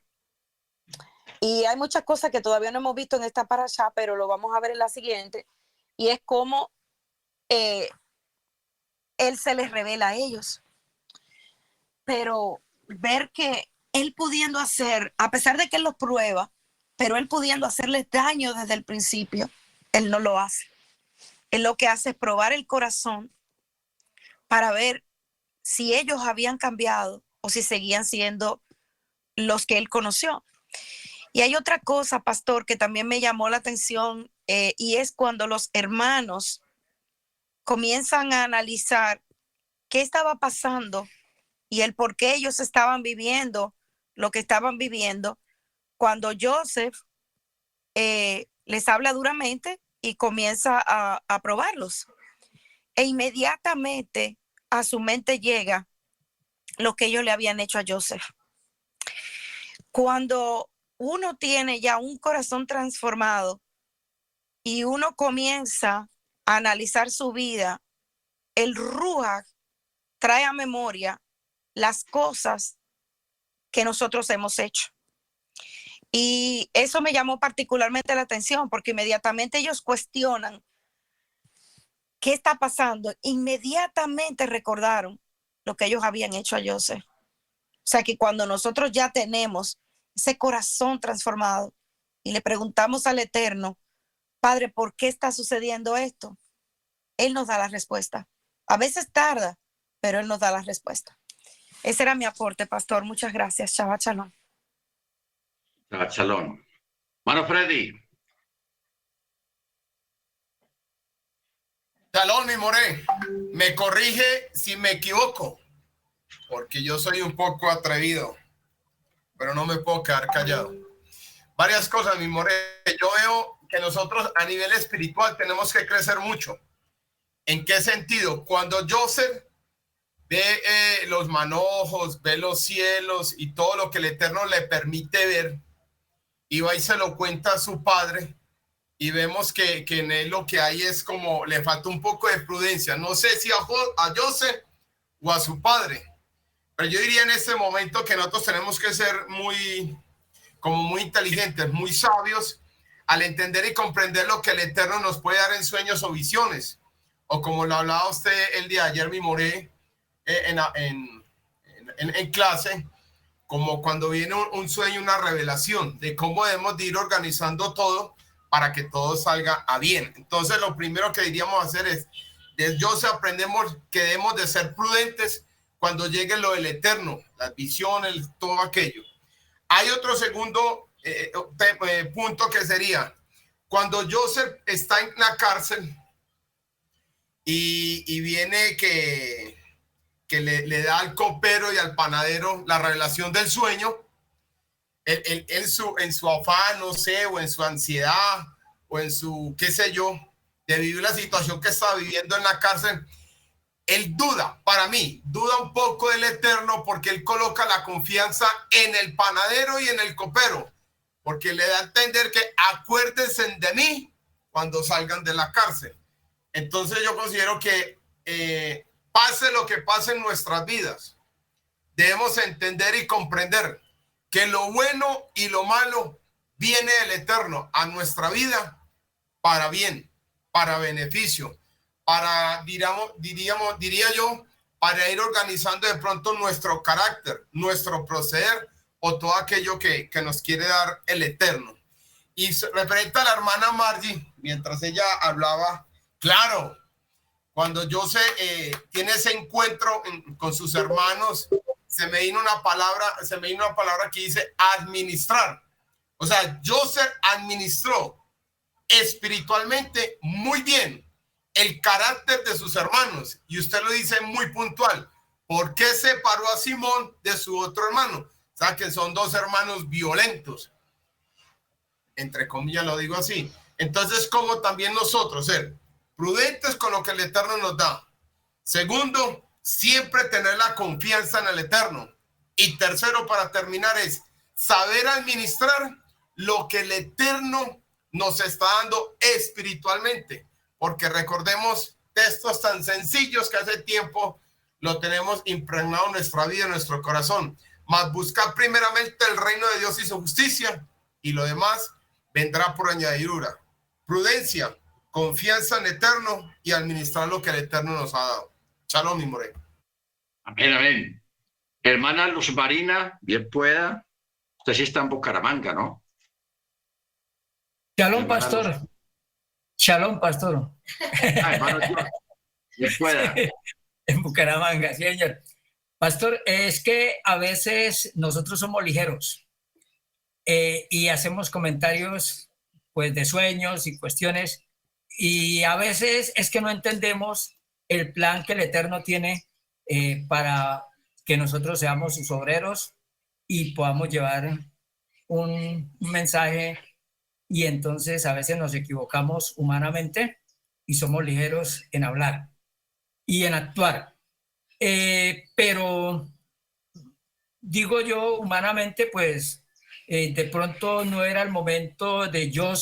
Y hay muchas cosas que todavía no hemos visto en esta parashá, pero lo vamos a ver en la siguiente, y es cómo él se les revela a ellos. Pero ver que él pudiendo hacer, a pesar de que él los prueba, pero él pudiendo hacerles daño desde el principio, él no lo hace. Él lo que hace es probar el corazón para ver si ellos habían cambiado o si seguían siendo los que él conoció. Y hay otra cosa, pastor, que también me llamó la atención, y es cuando los hermanos comienzan a analizar qué estaba pasando y el por qué ellos estaban viviendo lo que estaban viviendo, cuando Joseph les habla duramente y comienza a probarlos. E inmediatamente a su mente llega lo que ellos le habían hecho a Joseph. Cuando uno tiene ya un corazón transformado y uno comienza a analizar su vida, el Ruach trae a memoria las cosas que nosotros hemos hecho. Y eso me llamó particularmente la atención, porque inmediatamente ellos cuestionan qué está pasando. Inmediatamente recordaron lo que ellos habían hecho a Joseph. O sea que cuando nosotros ya tenemos ese corazón transformado y le preguntamos al Eterno, Padre, ¿por qué está sucediendo esto? Él nos da la respuesta. A veces tarda, pero Él nos da la respuesta. Ese era mi aporte, pastor. Muchas gracias. Shabbat Shalom. Shabbat Shalom. Hermano Freddy. Shalom, mi more. Me corrige si me equivoco, porque yo soy un poco atrevido, pero no me puedo quedar callado. Varias cosas, mi more. Yo veo que nosotros a nivel espiritual tenemos que crecer mucho. ¿En qué sentido? Cuando Joseph ve los manojos, ve los cielos y todo lo que el Eterno le permite ver, y va y se lo cuenta a su padre, y vemos que en él lo que hay es como le falta un poco de prudencia. No sé si a Joseph o a su padre, pero yo diría en este momento que nosotros tenemos que ser muy inteligentes, muy sabios al entender y comprender lo que el Eterno nos puede dar en sueños o visiones, o como lo hablaba usted el día de ayer, mi more, en clase, como cuando viene un sueño, una revelación de cómo debemos de ir organizando todo para que todo salga a bien. Entonces lo primero que diríamos hacer es, de Joseph aprendemos que debemos de ser prudentes cuando llegue lo del Eterno, las visiones, todo aquello. Hay otro segundo punto que sería, cuando Joseph está en la cárcel y viene que le da al copero y al panadero la revelación del sueño, él en su afán, no sé, o en su ansiedad, o en su, qué sé yo, de vivir la situación que está viviendo en la cárcel, él duda, para mí, duda un poco del Eterno porque él coloca la confianza en el panadero y en el copero, porque le da a entender que acuérdense de mí cuando salgan de la cárcel. Entonces yo considero que pase lo que pase en nuestras vidas, debemos entender y comprender que lo bueno y lo malo viene del Eterno a nuestra vida para bien, para beneficio, para, diría yo, para ir organizando de pronto nuestro carácter, nuestro proceder o todo aquello que nos quiere dar el Eterno. Y referente a la hermana Margie, mientras ella hablaba, claro, cuando Joseph tiene ese encuentro con sus hermanos, se me vino una palabra que dice administrar. O sea, Joseph administró espiritualmente muy bien el carácter de sus hermanos. Y usted lo dice muy puntual. ¿Por qué separó a Simón de su otro hermano? O sea, que son dos hermanos violentos. Entre comillas lo digo así. Entonces, como también nosotros ser prudentes con lo que el Eterno nos da. Segundo, siempre tener la confianza en el Eterno. Y tercero, para terminar, es saber administrar lo que el Eterno nos está dando espiritualmente. Porque recordemos textos tan sencillos que hace tiempo lo tenemos impregnado en nuestra vida, en nuestro corazón. Mas buscar primeramente el reino de Dios y su justicia, y lo demás vendrá por añadidura. Prudencia, confianza en el Eterno y administrar lo que el Eterno nos ha dado. Shalom, mi more. Amén, amén. Hermana Luz Marina, bien pueda. Usted sí está en Bucaramanga, ¿no? Shalom, Hermana pastor. Luz. Shalom, pastor. Hermano, bien pueda. En Bucaramanga, sí, señor. Pastor, es que a veces nosotros somos ligeros y hacemos comentarios pues de sueños y cuestiones, y a veces es que no entendemos el plan que el Eterno tiene para que nosotros seamos sus obreros y podamos llevar un mensaje, y entonces a veces nos equivocamos humanamente y somos ligeros en hablar y en actuar. Pero digo yo humanamente, pues de pronto no era el momento de yo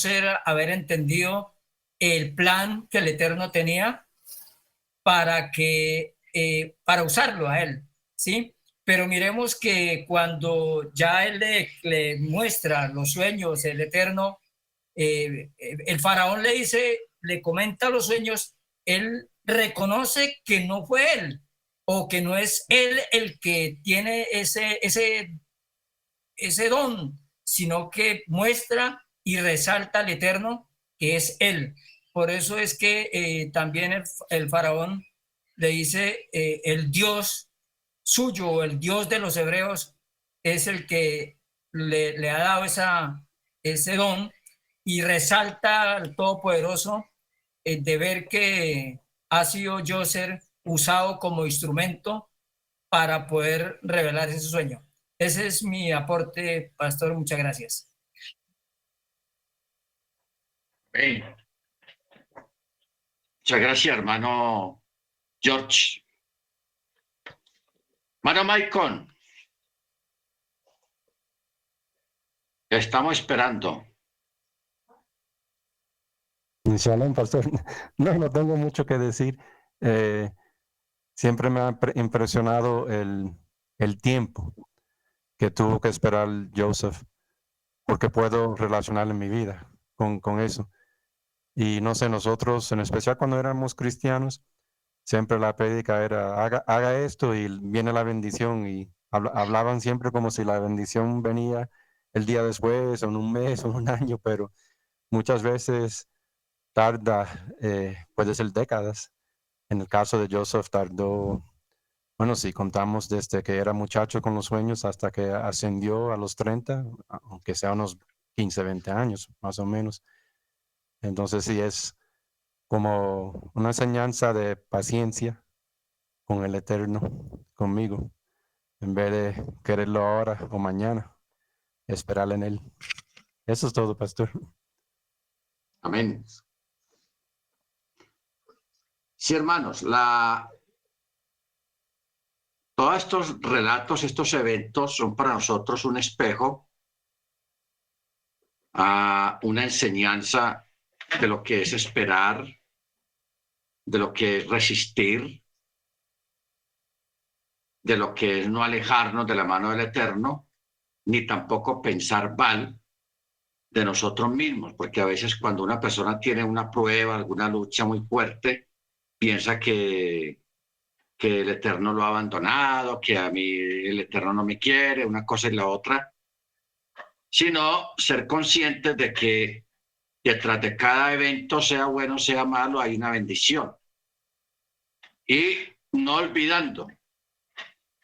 haber entendido el plan que el Eterno tenía para usarlo a él, ¿sí? Pero miremos que cuando ya él le muestra los sueños, el Eterno, el faraón le dice, le comenta los sueños, él reconoce que no fue él, o que no es él el que tiene ese don, sino que muestra y resalta al Eterno que es él. Por eso es que también el faraón le dice, el Dios suyo, el Dios de los hebreos, es el que le ha dado ese don, y resalta al Todopoderoso de ver que ha sido Joseph usado como instrumento para poder revelar ese sueño. Ese es mi aporte, pastor. Muchas gracias. Bien. Muchas gracias, hermano George. Hermano Maicon, te estamos esperando. Shalom, pastor. No tengo mucho que decir. Siempre me ha impresionado el tiempo que tuvo que esperar Joseph, porque puedo relacionar en mi vida con eso. Y no sé, nosotros, en especial cuando éramos cristianos, siempre la prédica era, haga esto y viene la bendición, y hablaban siempre como si la bendición venía el día después, o en un mes, o en un año, pero muchas veces tarda, puede ser décadas. En el caso de Joseph tardó, bueno, si contamos desde que era muchacho con los sueños hasta que ascendió a los 30, aunque sea unos 15, 20 años, más o menos. Entonces sí es como una enseñanza de paciencia con el Eterno, conmigo, en vez de quererlo ahora o mañana. esperar en Él. Eso es todo, pastor. Amén. Sí, hermanos, todos estos relatos, estos eventos son para nosotros un espejo, una enseñanza de lo que es esperar, de lo que es resistir, de lo que es no alejarnos de la mano del Eterno, ni tampoco pensar mal de nosotros mismos, porque a veces cuando una persona tiene una prueba, alguna lucha muy fuerte, piensa que el Eterno lo ha abandonado, que a mí el Eterno no me quiere, una cosa y la otra, sino ser conscientes de que detrás de cada evento, sea bueno, sea malo, hay una bendición. Y no olvidando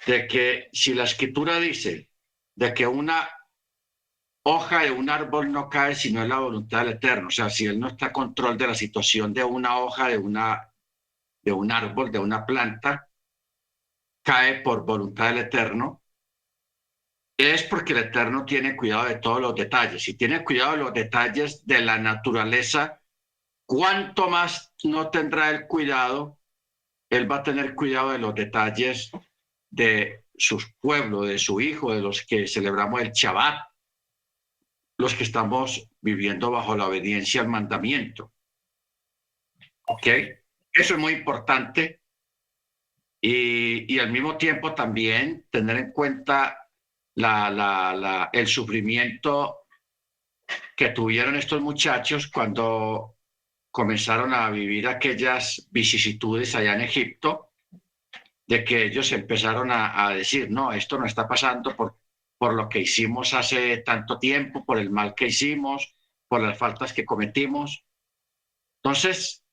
de que si la Escritura dice de que una hoja de un árbol no cae sino es la voluntad del Eterno, o sea, si Él no está a control de la situación de una hoja, de un árbol, de una planta, cae por voluntad del Eterno, es porque el Eterno tiene cuidado de todos los detalles. Si tiene cuidado de los detalles de la naturaleza, ¿cuánto más no tendrá el cuidado? Él va a tener cuidado de los detalles de su pueblo, de su hijo, de los que celebramos el Shabbat, los que estamos viviendo bajo la obediencia al mandamiento. ¿Ok? Eso es muy importante. Y al mismo tiempo también tener en cuenta el sufrimiento que tuvieron estos muchachos cuando comenzaron a vivir aquellas vicisitudes allá en Egipto, de que ellos empezaron a decir, no, esto no está pasando por lo que hicimos hace tanto tiempo, por el mal que hicimos, por las faltas que cometimos. Entonces,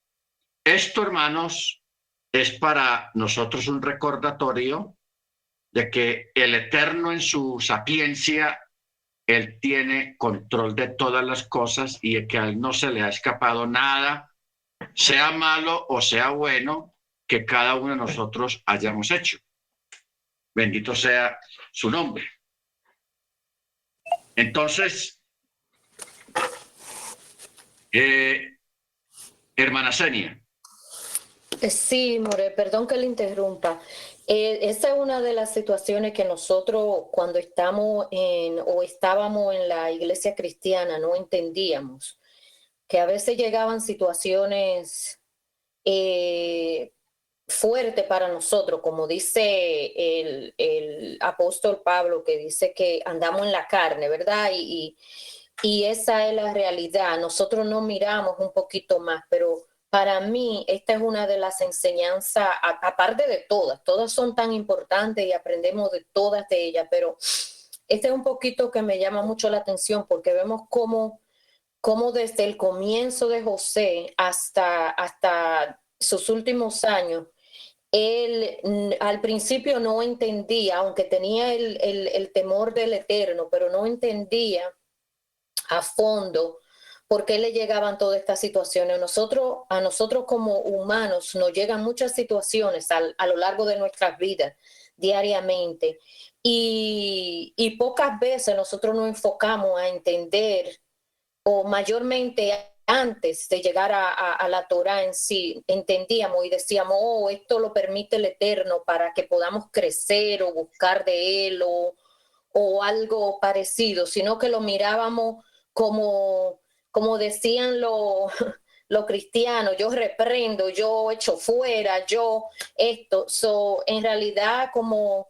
esto, hermanos, es para nosotros un recordatorio de que el Eterno en su sapiencia, Él tiene control de todas las cosas y que a Él no se le ha escapado nada, sea malo o sea bueno, que cada uno de nosotros hayamos hecho. Bendito sea su nombre. Entonces, hermana Senia. Sí, More, perdón que le interrumpa. Esa es una de las situaciones que nosotros cuando estábamos en la iglesia cristiana no entendíamos, que a veces llegaban situaciones fuertes para nosotros, como dice el apóstol Pablo, que dice que andamos en la carne, ¿verdad? Y esa es la realidad. Nosotros no miramos un poquito más, pero para mí esta es una de las enseñanzas, aparte de todas son tan importantes y aprendemos de todas de ellas, pero este es un poquito que me llama mucho la atención porque vemos cómo desde el comienzo de José hasta sus últimos años, él al principio no entendía, aunque tenía el temor del Eterno, pero no entendía a fondo por qué le llegaban todas estas situaciones. A nosotros como humanos nos llegan muchas situaciones a lo largo de nuestras vidas diariamente y pocas veces nosotros nos enfocamos a entender, o mayormente antes de llegar a la Torá en sí, entendíamos y decíamos, oh, esto lo permite el Eterno para que podamos crecer o buscar de Él o algo parecido, sino que lo mirábamos como decían los cristianos, yo reprendo, yo echo fuera, yo esto. En realidad, como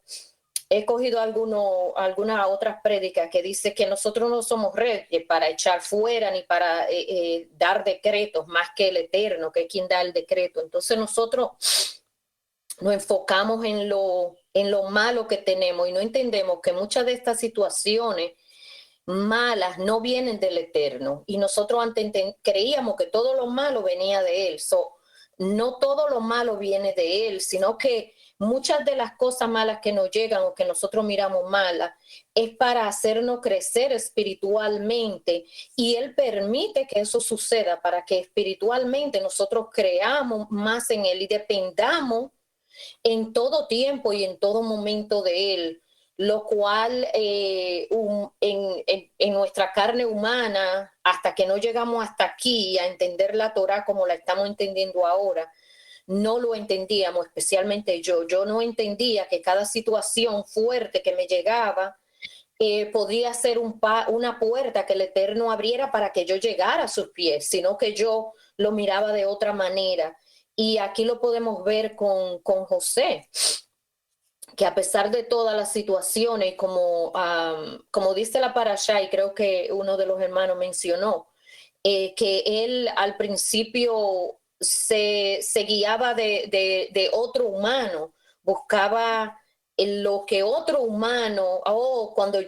he cogido algunas otras prédicas que dice que nosotros no somos reyes para echar fuera ni para dar decretos, más que el Eterno, que es quien da el decreto. Entonces nosotros nos enfocamos en lo malo que tenemos y no entendemos que muchas de estas situaciones malas no vienen del Eterno. Y nosotros antes creíamos que todo lo malo venía de Él. No todo lo malo viene de Él, sino que muchas de las cosas malas que nos llegan o que nosotros miramos malas es para hacernos crecer espiritualmente, y Él permite que eso suceda para que espiritualmente nosotros creamos más en Él y dependamos en todo tiempo y en todo momento de Él. lo cual en nuestra carne humana, hasta que no llegamos hasta aquí a entender la Torá como la estamos entendiendo ahora, no lo entendíamos, especialmente yo. Yo no entendía que cada situación fuerte que me llegaba podría ser una puerta que el Eterno abriera para que yo llegara a sus pies, sino que yo lo miraba de otra manera. Y aquí lo podemos ver con José, que a pesar de todas las situaciones, como dice la parashá, y creo que uno de los hermanos mencionó, que él al principio se guiaba de otro humano, buscaba en lo que otro humano, cuando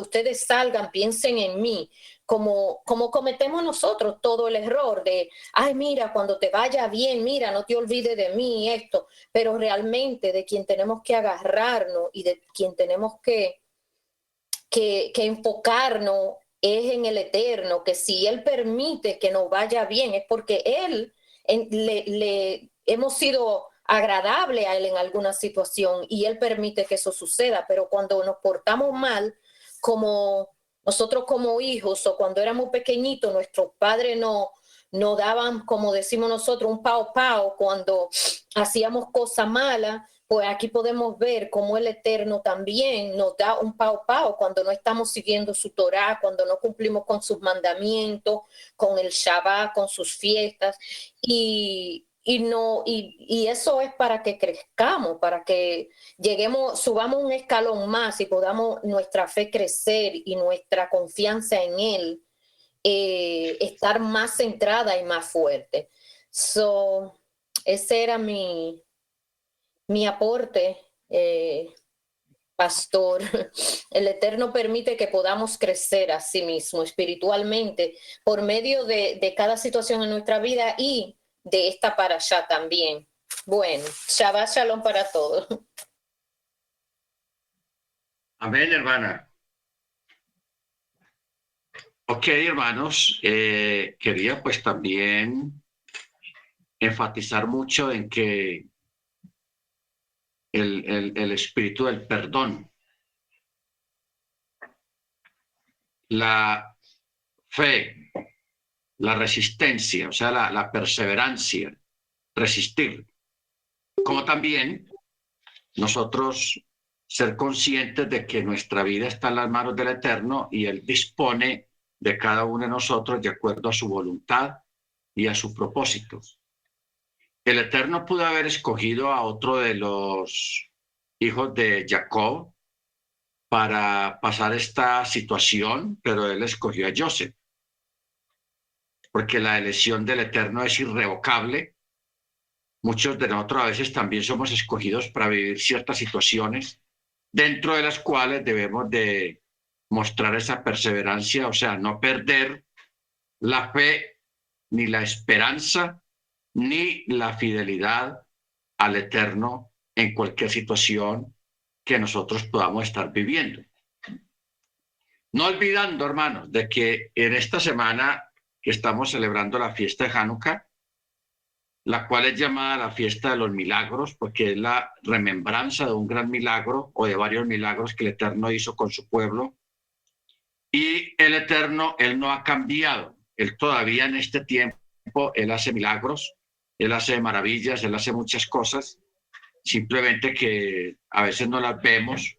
ustedes salgan, piensen en mí, como cometemos nosotros todo el error de, ay, mira, cuando te vaya bien, mira, no te olvides de mí, esto, pero realmente de quien tenemos que agarrarnos y de quien tenemos que enfocarnos es en el Eterno, que si Él permite que nos vaya bien es porque Él le hemos sido agradable a Él en alguna situación y Él permite que eso suceda, pero cuando nos portamos mal, como nosotros como hijos o cuando éramos pequeñitos, nuestros padres no daban, como decimos nosotros, un pao pao cuando hacíamos cosas malas, pues aquí podemos ver cómo el Eterno también nos da un pao pao cuando no estamos siguiendo su Torá, cuando no cumplimos con sus mandamientos, con el Shabbat, con sus fiestas, y eso es para que crezcamos, para que subamos un escalón más y podamos nuestra fe crecer y nuestra confianza en Él estar más centrada y más fuerte. Ese era mi aporte, pastor. El Eterno permite que podamos crecer a sí mismo espiritualmente por medio de cada situación en nuestra vida y de esta parashá también. Bueno, Shabbat Shalom para todos. Amén, hermana. Ok, hermanos, quería pues también enfatizar mucho en que el espíritu del perdón, la fe, la resistencia, o sea, la perseverancia, resistir, como también nosotros ser conscientes de que nuestra vida está en las manos del Eterno y Él dispone de cada uno de nosotros de acuerdo a su voluntad y a su propósito. El Eterno pudo haber escogido a otro de los hijos de Jacob para pasar esta situación, pero Él escogió a Joseph, porque la elección del Eterno es irrevocable. Muchos de nosotros a veces también somos escogidos para vivir ciertas situaciones dentro de las cuales debemos de mostrar esa perseverancia, o sea, no perder la fe, ni la esperanza, ni la fidelidad al Eterno en cualquier situación que nosotros podamos estar viviendo. No olvidando, hermanos, de que en esta semana que estamos celebrando la fiesta de Hanukkah, la cual es llamada la fiesta de los milagros, porque es la remembranza de un gran milagro o de varios milagros que el Eterno hizo con su pueblo. Y el Eterno, Él no ha cambiado. Él todavía en este tiempo, Él hace milagros, Él hace maravillas, Él hace muchas cosas, simplemente que a veces no las vemos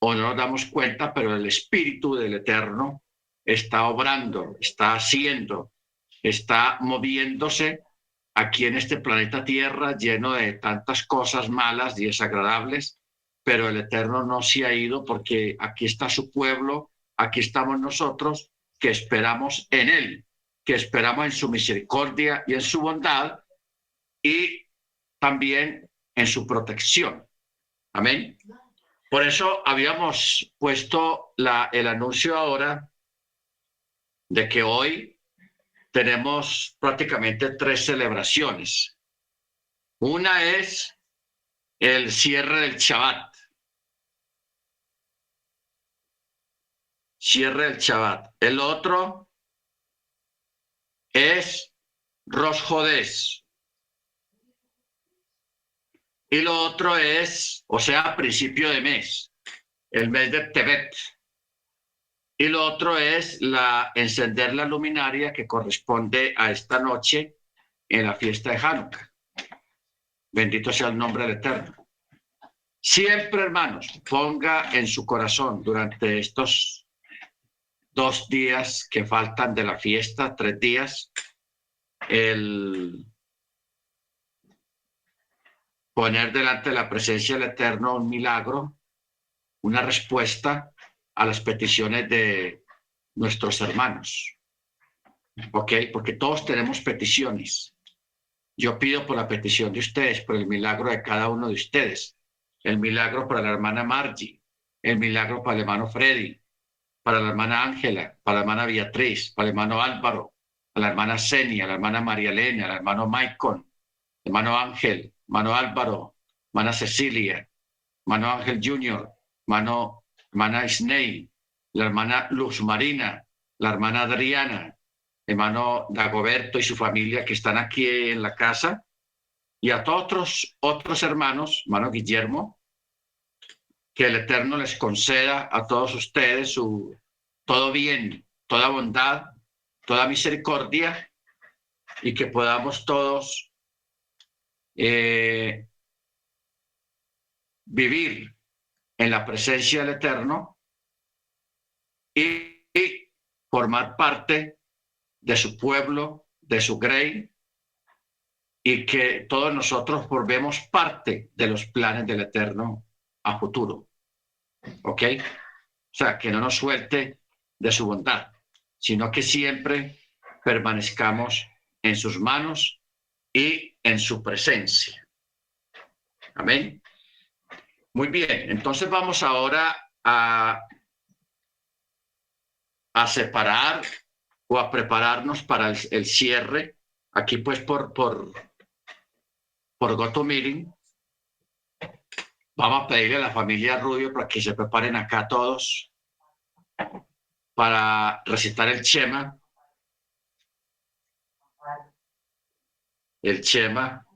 o no nos damos cuenta, pero el Espíritu del Eterno está obrando, está haciendo, está moviéndose aquí en este planeta Tierra lleno de tantas cosas malas y desagradables, pero el Eterno no se ha ido porque aquí está su pueblo, aquí estamos nosotros que esperamos en Él, que esperamos en su misericordia y en su bondad y también en su protección. Amén. Por eso habíamos puesto el anuncio ahora de que hoy tenemos prácticamente 3 celebraciones. Una es el cierre del Shabbat. Cierre del Shabbat. El otro es Rosh Hodés. Y lo otro es, o sea, principio de mes. el mes de Tebet. Y lo otro es encender la luminaria que corresponde a esta noche en la fiesta de Hanukkah. Bendito sea el nombre del Eterno. Siempre, hermanos, ponga en su corazón durante estos 2 días que faltan de la fiesta, 3 días, el poner delante de la presencia del Eterno un milagro, una respuesta a las peticiones de nuestros hermanos. ¿Ok? Porque todos tenemos peticiones. Yo pido por la petición de ustedes, por el milagro de cada uno de ustedes. El milagro para la hermana Margie, el milagro para el hermano Freddy, para la hermana Ángela, para la hermana Beatriz, para el hermano Álvaro, para la hermana Senia, la hermana María Elena, el hermano Maicon, el hermano Ángel, hermano Álvaro, hermana Cecilia, hermano Ángel Junior, hermana Isnei, la hermana Luz Marina, la hermana Adriana, hermano Dagoberto y su familia que están aquí en la casa, y a todos otros hermanos, hermano Guillermo, que el Eterno les conceda a todos ustedes todo bien, toda bondad, toda misericordia, y que podamos todos vivir en la presencia del Eterno y formar parte de su pueblo, de su grey, y que todos nosotros formemos parte de los planes del Eterno a futuro. ¿Ok? O sea, que no nos suelte de su bondad, sino que siempre permanezcamos en sus manos y en su presencia. Amén. Muy bien, entonces vamos ahora a separar o a prepararnos para el cierre. Aquí pues por Goto Meeting. Vamos a pedirle a la familia Rubio para que se preparen acá todos para recitar el Shema. El Shema.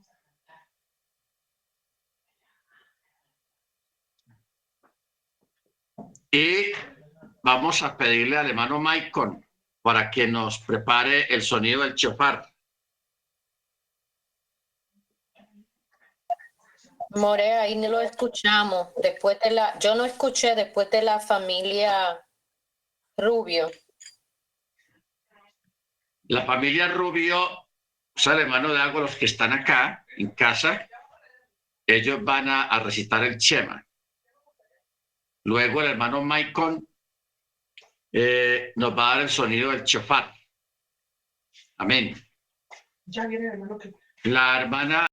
Y vamos a pedirle al hermano Maicon para que nos prepare el sonido del shofar. More, ahí no lo escuchamos. Yo no escuché después de la familia Rubio. La familia Rubio, o sea, el hermano de Agua, los que están acá en casa, ellos van a recitar el Shema. Luego el hermano Maicon nos va a dar el sonido del shofar. Amén. Ya viene el hermano. La hermana